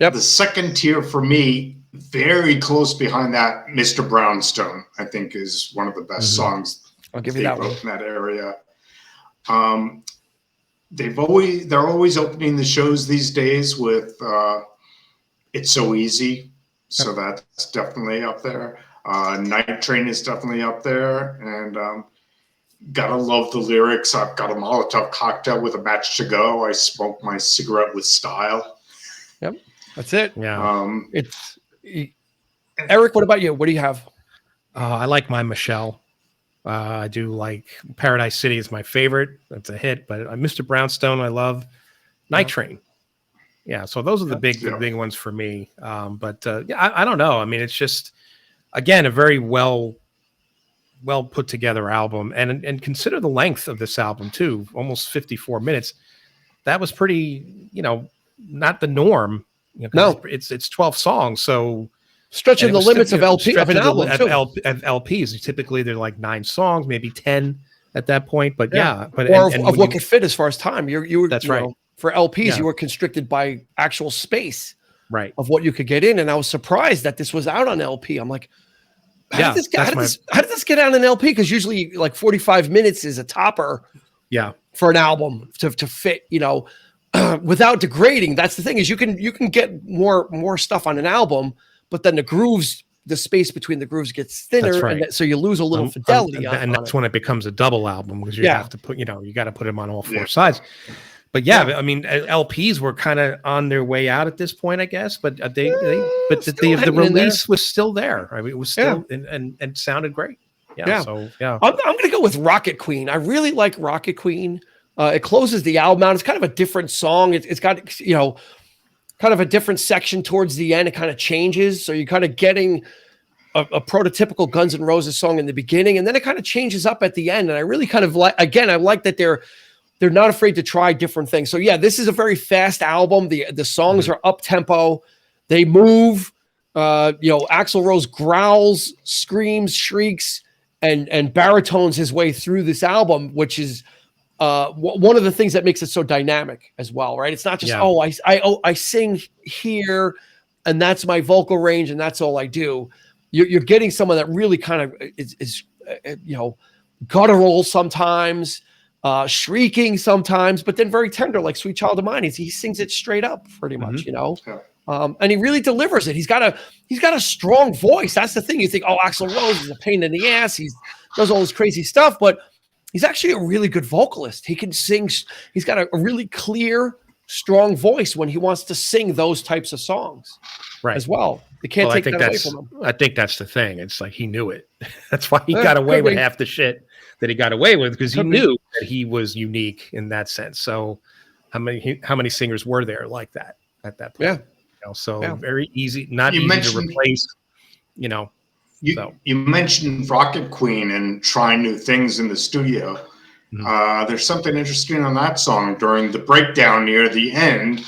Yep. The second tier for me, very close behind that, Mr. Brownstone, I think is one of the best songs. I'll give you that one. In that area. They're always opening the shows these days with It's So Easy. So that's definitely up there. Night Train is definitely up there. And gotta love the lyrics. I've got a Molotov cocktail with a match to go. I smoke my cigarette with style. Yep. That's it. Yeah. Eric, what about you? What do you have? I like my Michelle. I do like Paradise City is my favorite. That's a hit. But Mr. Brownstone, I love. Night Train. Yeah. So those are the big ones for me. But I don't know. I mean, it's just, again, a very well put together album, and consider the length of this album too, almost 54 minutes. That was pretty, not the norm. No, it's 12 songs, so stretching the limits of LP of an album too. LPs typically they're like 9 songs, maybe 10 at that point. But what could fit as far as time. You were that's right. For LPs, you were constricted by actual space, right, of what you could get in. And I was surprised that this was out on LP. I'm like, how did this get out on LP? Because usually like 45 minutes is a topper. Yeah, for an album to fit, without degrading. That's the thing, is you can get more stuff on an album, but then the space between the grooves gets thinner, that's right. And so you lose a little fidelity. And that's when it becomes a double album, because you have to put, you got to put them on all 4 sides. But I mean, LPs were kind of on their way out at this point, I guess. But the release was still there. I mean, it was still and sounded great. Yeah. So I'm going to go with Rocket Queen. I really like Rocket Queen. It closes the album out. It's kind of a different song. It's got kind of a different section towards the end. It kind of changes, so you're kind of getting a prototypical Guns N' Roses song in the beginning, and then it kind of changes up at the end. And I really kind of like. Again, I like that they're not afraid to try different things. So this is a very fast album. The songs are up tempo. They move. Axl Rose growls, screams, shrieks, and baritones his way through this album, which is one of the things that makes it so dynamic as well, right? It's not just I sing here and that's my vocal range and that's all I do. You're getting someone that really kind of is guttural sometimes, shrieking sometimes, but then very tender, like Sweet Child of Mine. He sings it straight up, pretty much, and he really delivers it. He's got a strong voice. That's the thing. You think, Axl Rose is a pain in the ass. He does all this crazy stuff, but he's actually a really good vocalist. He can sing. He's got a really clear, strong voice when he wants to sing those types of songs, right? As well. They can't take that away from him. I think that's the thing. It's like he knew it. That's why he got away with half the shit that he got away with, because he knew that he was unique in that sense. So how many singers were there like that at that point? Yeah. Very easy, not easy to replace. You mentioned Rocket Queen and trying new things in the studio. There's something interesting on that song. During the breakdown near the end,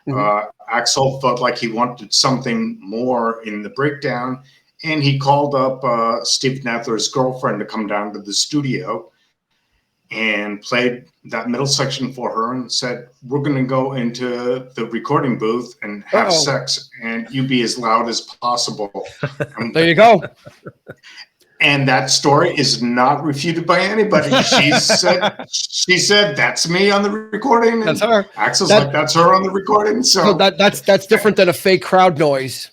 Axl felt like he wanted something more in the breakdown, and he called up Steve Nadler's girlfriend to come down to the studio and played that middle section for her and said, "We're going to go into the recording booth and have sex, and you be as loud as possible." There you go. And that story is not refuted by anybody. She said, "That's me on the recording." That's her. Axl's like, "That's her on the recording." So that's different than a fake crowd noise.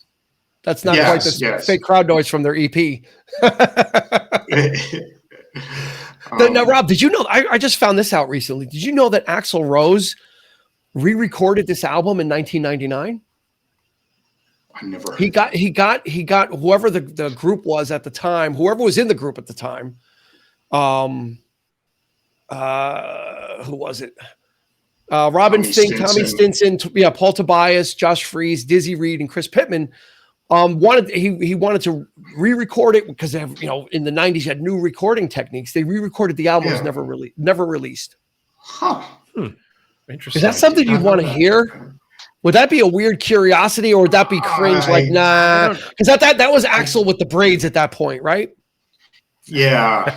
That's not quite the fake crowd noise from their EP. Now, Rob, did you know? I just found this out recently. Did you know that Axl Rose re-recorded this album in 1999? I never heard. He got whoever the group was at the time, whoever was in the group at the time. Who was it? Robin Thicke, Tommy Stinson, Paul Tobias, Josh Freese, Dizzy Reed, and Chris Pittman. He wanted to re-record it because in the 90s you had new recording techniques. They re-recorded the album. It was never released. Interesting. Is that something you'd want to hear? Would that be a weird curiosity, or would that be cringe? Like, nah, because that was Axl with the braids at that point, right? Yeah.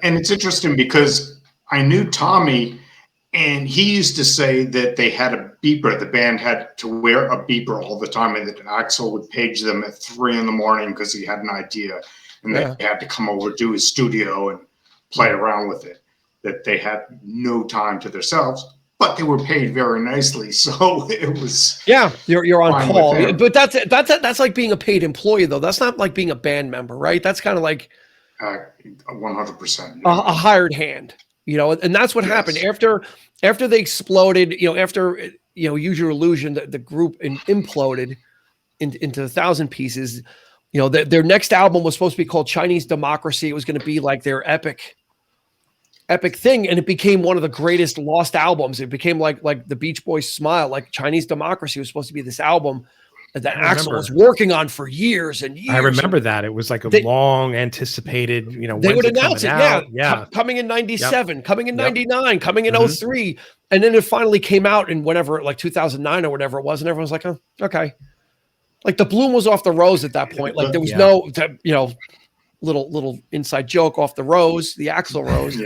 And it's interesting because I knew Tommy, and he used to say that they had a beeper. The band had to wear a beeper all the time, and that Axl would page them at 3 a.m. because he had an idea, and they had to come over to his studio and play around with it. That they had no time to themselves. but they were paid very nicely. So it was you're on fine call. with them. But that's like being a paid employee though. That's not like being a band member, right? That's kind of like 100%. a hired hand, and that's what happened after they exploded, after Use Your Illusion, the group imploded into 1,000 pieces. Their next album was supposed to be called Chinese Democracy. It was going to be like their epic thing, and it became one of the greatest lost albums. It became like the Beach Boys' Smile. Like Chinese Democracy was supposed to be this album that Axl was working on for years and years. I remember that. It was like a long anticipated, they would announce it. Coming in 97, coming in 99, coming in 03. And then it finally came out in whenever, like 2009 or whatever it was. And everyone was like, oh, okay. Like the bloom was off the rose at that point. Like there was no, little inside joke off the rose, the Axl Rose.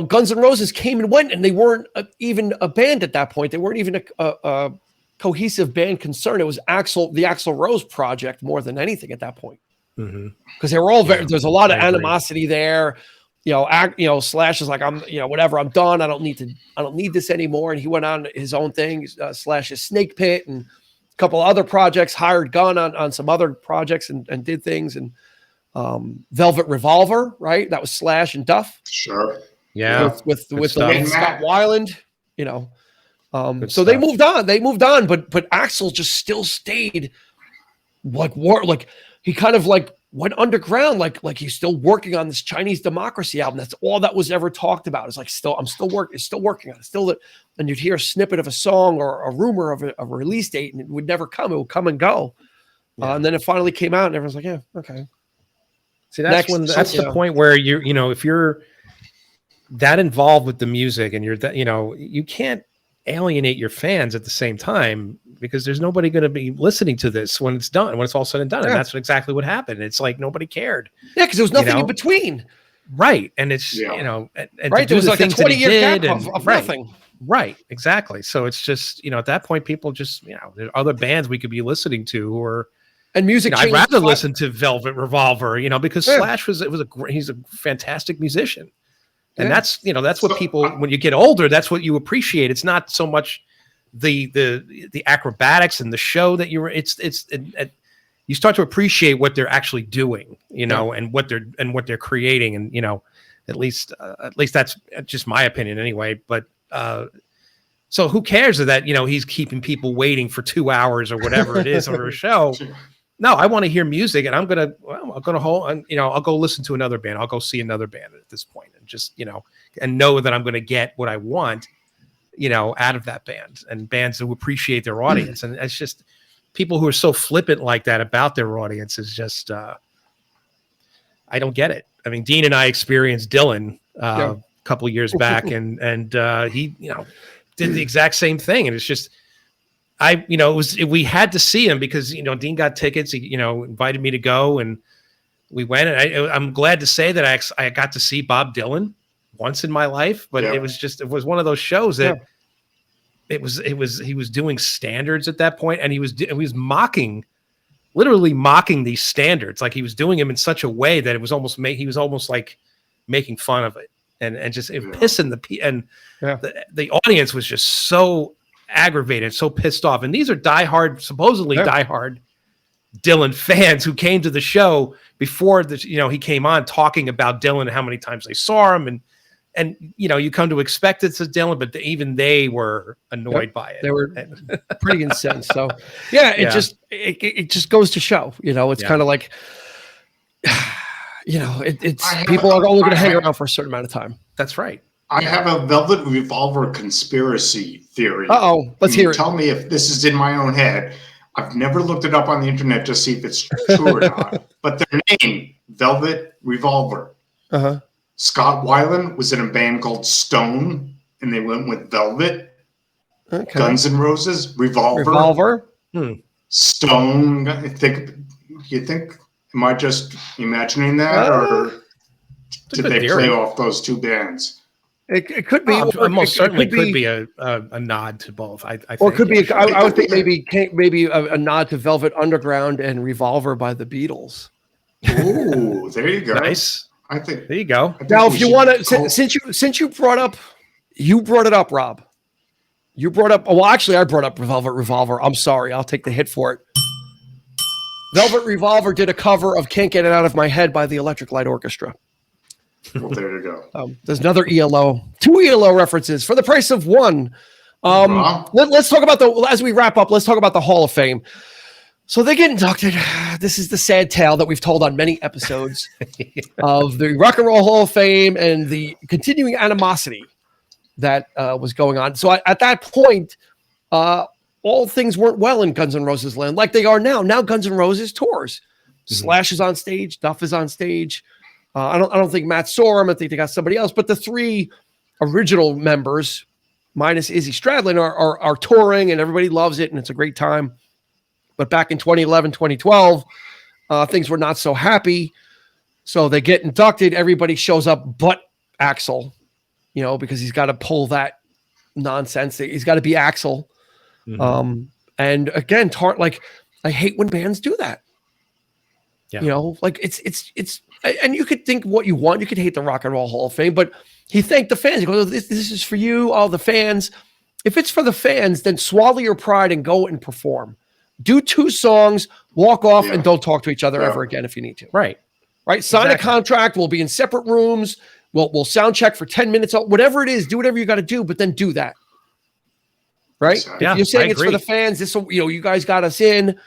Guns N' Roses came and went, and they weren't even a band at that point. They weren't even a cohesive band concern. It was the Axl Rose project more than anything at that point. Because they were all there's a lot of animosity there. Slash is like, I'm done. I don't need this anymore. And he went on his own thing, Slash's Snake Pit and a couple other projects, hired Gunn on some other projects and did things. And Velvet Revolver, right? That was Slash and Duff. Sure. Yeah. With the late Scott Weiland, so they moved on, but Axl just still stayed he kind of went underground, like he's still working on this Chinese Democracy album. That's all that was ever talked about. It's like I'm still working on it. And you'd hear a snippet of a song or a rumor of a release date, and it would never come. It would come and go. And then it finally came out, and everyone's like, yeah, okay. See, that's the point where if you're that involved with the music and you're that, you can't alienate your fans at the same time, because there's nobody going to be listening to this when it's done, when it's all said and done. And that's exactly what happened. It's like nobody cared. Yeah, because there was nothing in between. Right. And it's, and right. There was like a 20-year gap of nothing. Right. Exactly. So it's just, at that point, people just, there are other bands we could be listening to, or and music. I'd rather listen to Velvet Revolver, because Slash he's a fantastic musician. And that's what people, when you get older, that's what you appreciate. It's not so much the acrobatics and the show that you start to appreciate what they're actually doing, and what they're creating. And, at least that's just my opinion anyway. But, so who cares that, he's keeping people waiting for 2 hours or whatever it is over a show. No, I want to hear music, and I'll go listen to another band. I'll go see another band at this point, and just, and know that I'm going to get what I want, out of that band, and bands who appreciate their audience. And it's just people who are so flippant like that about their audience is just, I don't get it. I mean, Dean and I experienced Dylan a couple of years back, and he, did the exact same thing. And it's just, we had to see him because, Dean got tickets, he, invited me to go, and we went. And I'm glad to say that I got to see Bob Dylan once in my life, but it was one of those shows that he was doing standards at that point, and he was literally mocking these standards. Like he was doing them in such a way that it was almost he was almost like making fun of it, and just pissing the audience was just so aggravated, so pissed off. And these are supposedly diehard Dylan fans who came to the show before he came on talking about Dylan and how many times they saw him, and you come to expect it's a Dylan, but even they were annoyed by it. They were pretty incensed. So it just goes to show, it's kind of like, it's people are only going to hang around for a certain amount of time. That's right. I have a Velvet Revolver conspiracy theory. Let's hear it. Tell me if this is in my own head. I've never looked it up on the internet to see if it's true or not. But their name, Velvet Revolver. Scott Weiland was in a band called Stone, and they went with Velvet. Okay. Guns N' Roses, Revolver. Stone. Am I just imagining that, or did they play off those two bands? It could be. Almost certainly could be a nod to both. I think. Or it could be. I would think maybe a nod to Velvet Underground and Revolver by the Beatles. Ooh, there you go. Nice. I think there you go. Now, if you want to, since you brought it up, Rob. You brought up. Well, actually, I brought up Velvet Revolver. I'm sorry. I'll take the hit for it. Velvet Revolver did a cover of "Can't Get It Out of My Head" by the Electric Light Orchestra. Well, there you go. There's another ELO, 2 ELO references for the price of 1. Let's talk about as we wrap up, let's talk about the Hall of Fame. So they get inducted. This is the sad tale that we've told on many episodes of the Rock and Roll Hall of Fame and the continuing animosity that was going on. So at that point, all things weren't well in Guns N' Roses land like they are now. Now Guns N' Roses tours. Slash is on stage. Duff is on stage. I don't think Matt saw him. I think they got somebody else. But the 3 original members, minus Izzy Stradlin, are touring, and everybody loves it, and it's a great time. But back in 2011, 2012, things were not so happy. So they get inducted. Everybody shows up but Axl, because he's got to pull that nonsense. He's got to be Axl. And again, I hate when bands do that. Yeah. It's and you could think what you want. You could hate the Rock and Roll Hall of Fame, but he thanked the fans. He goes, this is for you, all the fans. If it's for the fans, then swallow your pride and go and perform. Do 2 songs, walk off, and don't talk to each other ever again if you need to. Right. Sign a contract. We'll be in separate rooms. We'll sound check for 10 minutes. Whatever it is, do whatever you got to do, but then do that. Right? Yeah, if you're saying it's for the fans, this will, you guys got us in,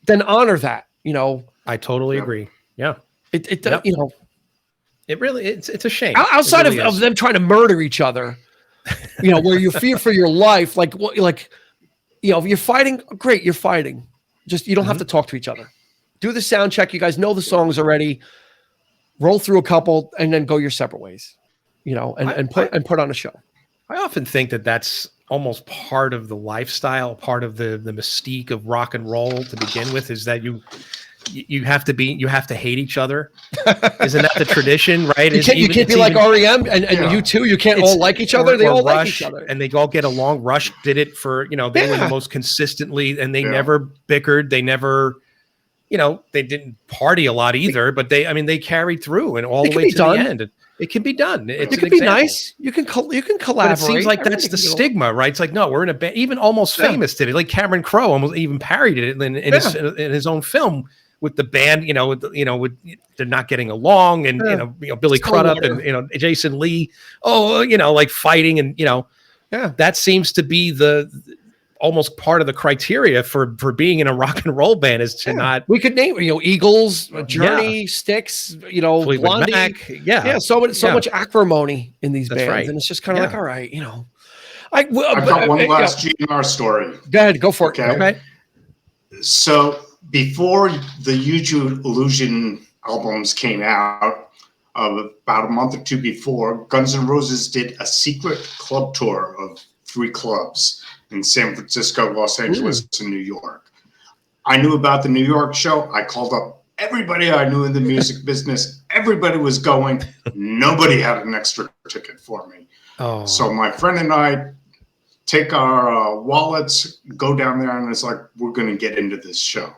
then honor that. I totally agree. Yeah. It really it's a shame. Outside of them trying to murder each other, where you fear for your life, if you're fighting, great, you're fighting. Just you don't have to talk to each other. Do the sound check. You guys know the songs already. Roll through a couple and then go your separate ways. And put on a show. I often think that that's almost part of the lifestyle, part of the mystique of rock and roll to begin with, is that you have to hate each other. Isn't that the tradition, right? You can't be like REM and you too. You can't all like each other. They all like each other. And they all get along. Rush did it for, they were the most consistently, and they never bickered. They never, they didn't party a lot either, but they carried through and all the way to the end. It can be done. It can be nice. You can collaborate. But it seems like that's the stigma, right? It's like, no, we're in a band. Even Almost Famous did it. Like Cameron Crowe almost even parodied it in his own film with the band. They're not getting along, and Billy Crudup and Jason Lee. Like fighting, and that seems to be the almost part of the criteria for being in a rock and roll band is to not. We could name Eagles, Journey, Styx, Blondie. Mac, so much acrimony in these bands, and it's just kind of like, all right, I've got one last GNR story. Go ahead, go for it. Okay. So before the Use Your Illusion albums came out, about a month or 2 before, Guns N' Roses did a secret club tour of 3 clubs in San Francisco, Los Angeles, and New York. I knew about the New York show. I called up everybody I knew in the music business. Everybody was going. Nobody had an extra ticket for me. Oh. So my friend and I take our wallets, go down there, and it's like, we're going to get into this show.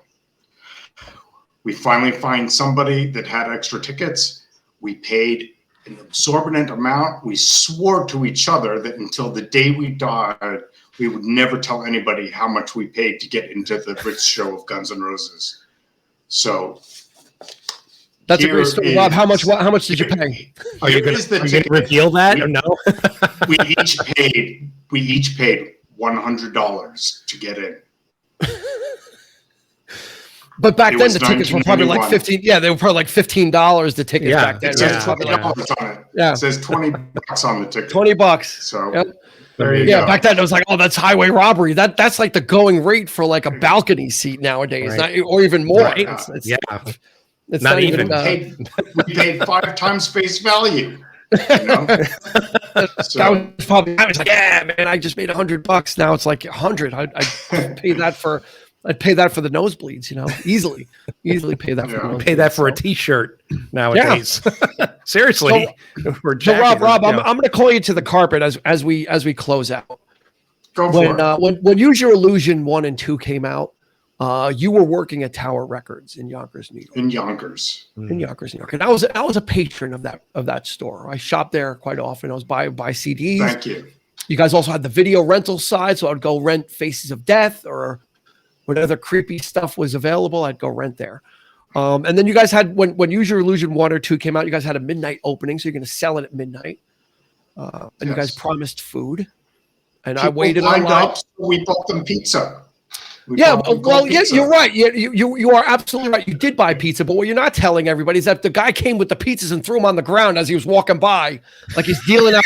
We finally find somebody that had extra tickets. We paid an exorbitant amount. We swore to each other that until the day we died, we would never tell anybody how much we paid to get into the Ritz show of Guns N' Roses. So that's a great story, Rob. How much did you pay? Are you going to reveal that or no? we each paid $100 to get in. But back then the tickets were probably like 15. Yeah, they were probably like $15 the tickets back then. It says $20 on it. Yeah. It says $20 on the ticket. $20. So there you go. Back then it was like, oh, that's highway robbery. That's like the going rate for like a balcony seat nowadays, or even more. Right. It's not even. We paid 5 times face value. That was probably. I was like, yeah, man, I just made $100. Now it's like 100. I'd pay that for. I'd pay that for the nosebleeds, easily pay that. Pay that for a T-shirt nowadays. Seriously. So Rob, I'm going to call you to the carpet as we close out. Go for it. When Use Your Illusion 1 and 2 came out, you were working at Tower Records in Yonkers, New York. In Yonkers. In Yonkers, New York. And I was a patron of that store. I shopped there quite often. I was buy CDs. Thank you. You guys also had the video rental side, so I'd go rent Faces of Death or whatever creepy stuff was available. I'd go rent there. And then you guys had, when Use Your Illusion 1 or 2 came out, you guys had a midnight opening, so you're going to sell it at midnight. And you guys promised food. And I waited lined online. up, so we bought them pizza. You're right. You are absolutely right. You did buy pizza, but what you're not telling everybody is that the guy came with the pizzas and threw them on the ground as he was walking by, like he's dealing out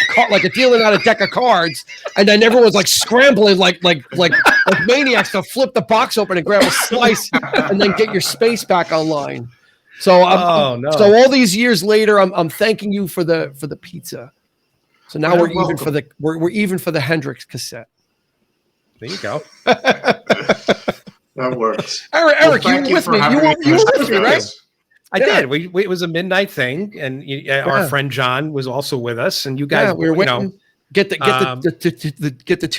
a deck of cards, and then everyone's like scrambling like maniacs to flip the box open and grab a slice and then get your space back online. So so all these years later, I'm thanking you for the pizza. So now we're even for the Hendrix cassette. There you go. That works. Eric, you were with me. You were with me, right? I did. It was a midnight thing, and our friend John was also with us. And you guys, we were waiting. Get the 2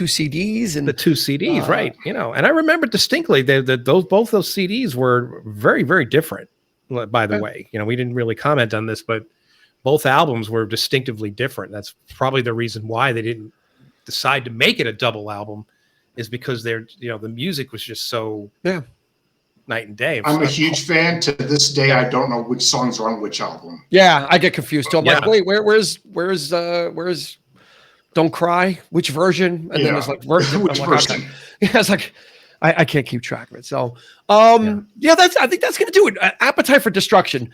CDs and the 2 CDs, right? And I remember distinctly both those CDs were very, very different. By the way, we didn't really comment on this, but both albums were distinctively different. That's probably the reason why they didn't decide to make it a double album. Is because the music was just so night and day. I'm a huge fan. To this day, I don't know which songs are on which album. Yeah, I get confused too. I'm like, wait, where's Don't Cry? Which version? And then it's like version. Which version? Yeah, it's like I can't keep track of it. So I think that's gonna do it. Appetite for Destruction,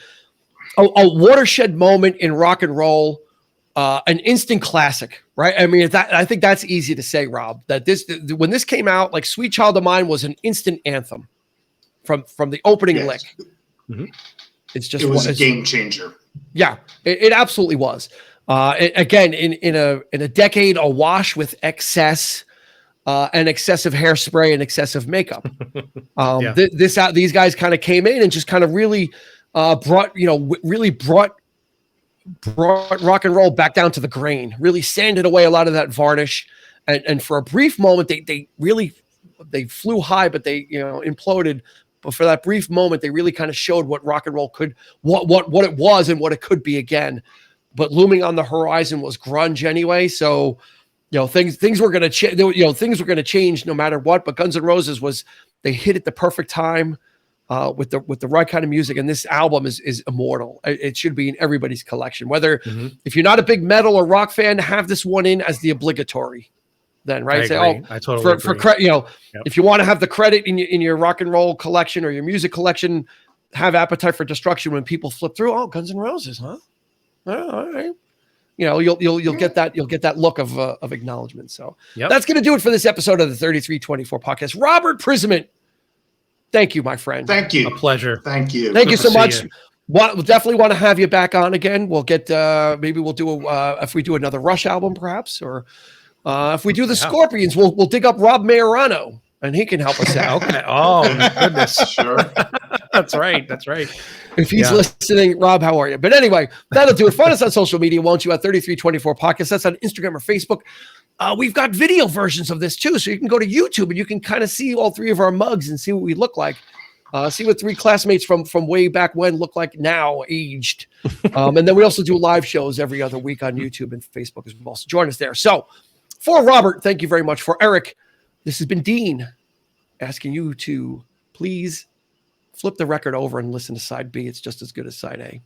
a watershed moment in rock and roll. An instant classic, right? I mean, I think that's easy to say, Rob, that when this came out, like Sweet Child of Mine was an instant anthem from the opening lick. Mm-hmm. It was a game changer. Yeah, it absolutely was. Again, in a decade awash with excess and excessive hairspray and excessive makeup. These guys kind of came in and just kind of really brought rock and roll back down to the grain, really sanded away a lot of that varnish. And for a brief moment, they flew high, but they, imploded. But for that brief moment, they really kind of showed what rock and roll could, what it was and what it could be again. But looming on the horizon was grunge anyway. So, things were going to change, things were going to change no matter what. But Guns N' Roses they hit at the perfect time. With the right kind of music, and this album is immortal. It should be in everybody's collection. Whether if you're not a big metal or rock fan, have this one in as the obligatory. Then right, I totally agree. For credit, if you want to have the credit in your rock and roll collection or your music collection, have Appetite for Destruction. When people flip through, Guns N' Roses, huh? Oh, all right. You'll get that look of acknowledgement. So that's going to do it for this episode of the 3324 podcast. Robert Prisament. Thank you, my friend. Thank you. A pleasure. Thank you. Thank you so much. We'll definitely want to have you back on again. We'll get maybe we'll do if we do another Rush album, perhaps, or if we do the Scorpions, we'll dig up Rob Majorano and he can help us out. Okay. Oh goodness. Sure. That's right. If he's listening, Rob, how are you? But anyway, that'll do it. Find us on social media, won't you? At 3324 Podcast. That's on Instagram or Facebook. We've got video versions of this too, so you can go to YouTube and you can kind of see all three of our mugs and see what we look like. See what three classmates from way back when look like now, aged. And then we also do live shows every other week on YouTube and Facebook as well. So join us there. So for Robert, thank you very much. For Eric, this has been Dean asking you to please flip the record over and listen to side B. It's just as good as side A.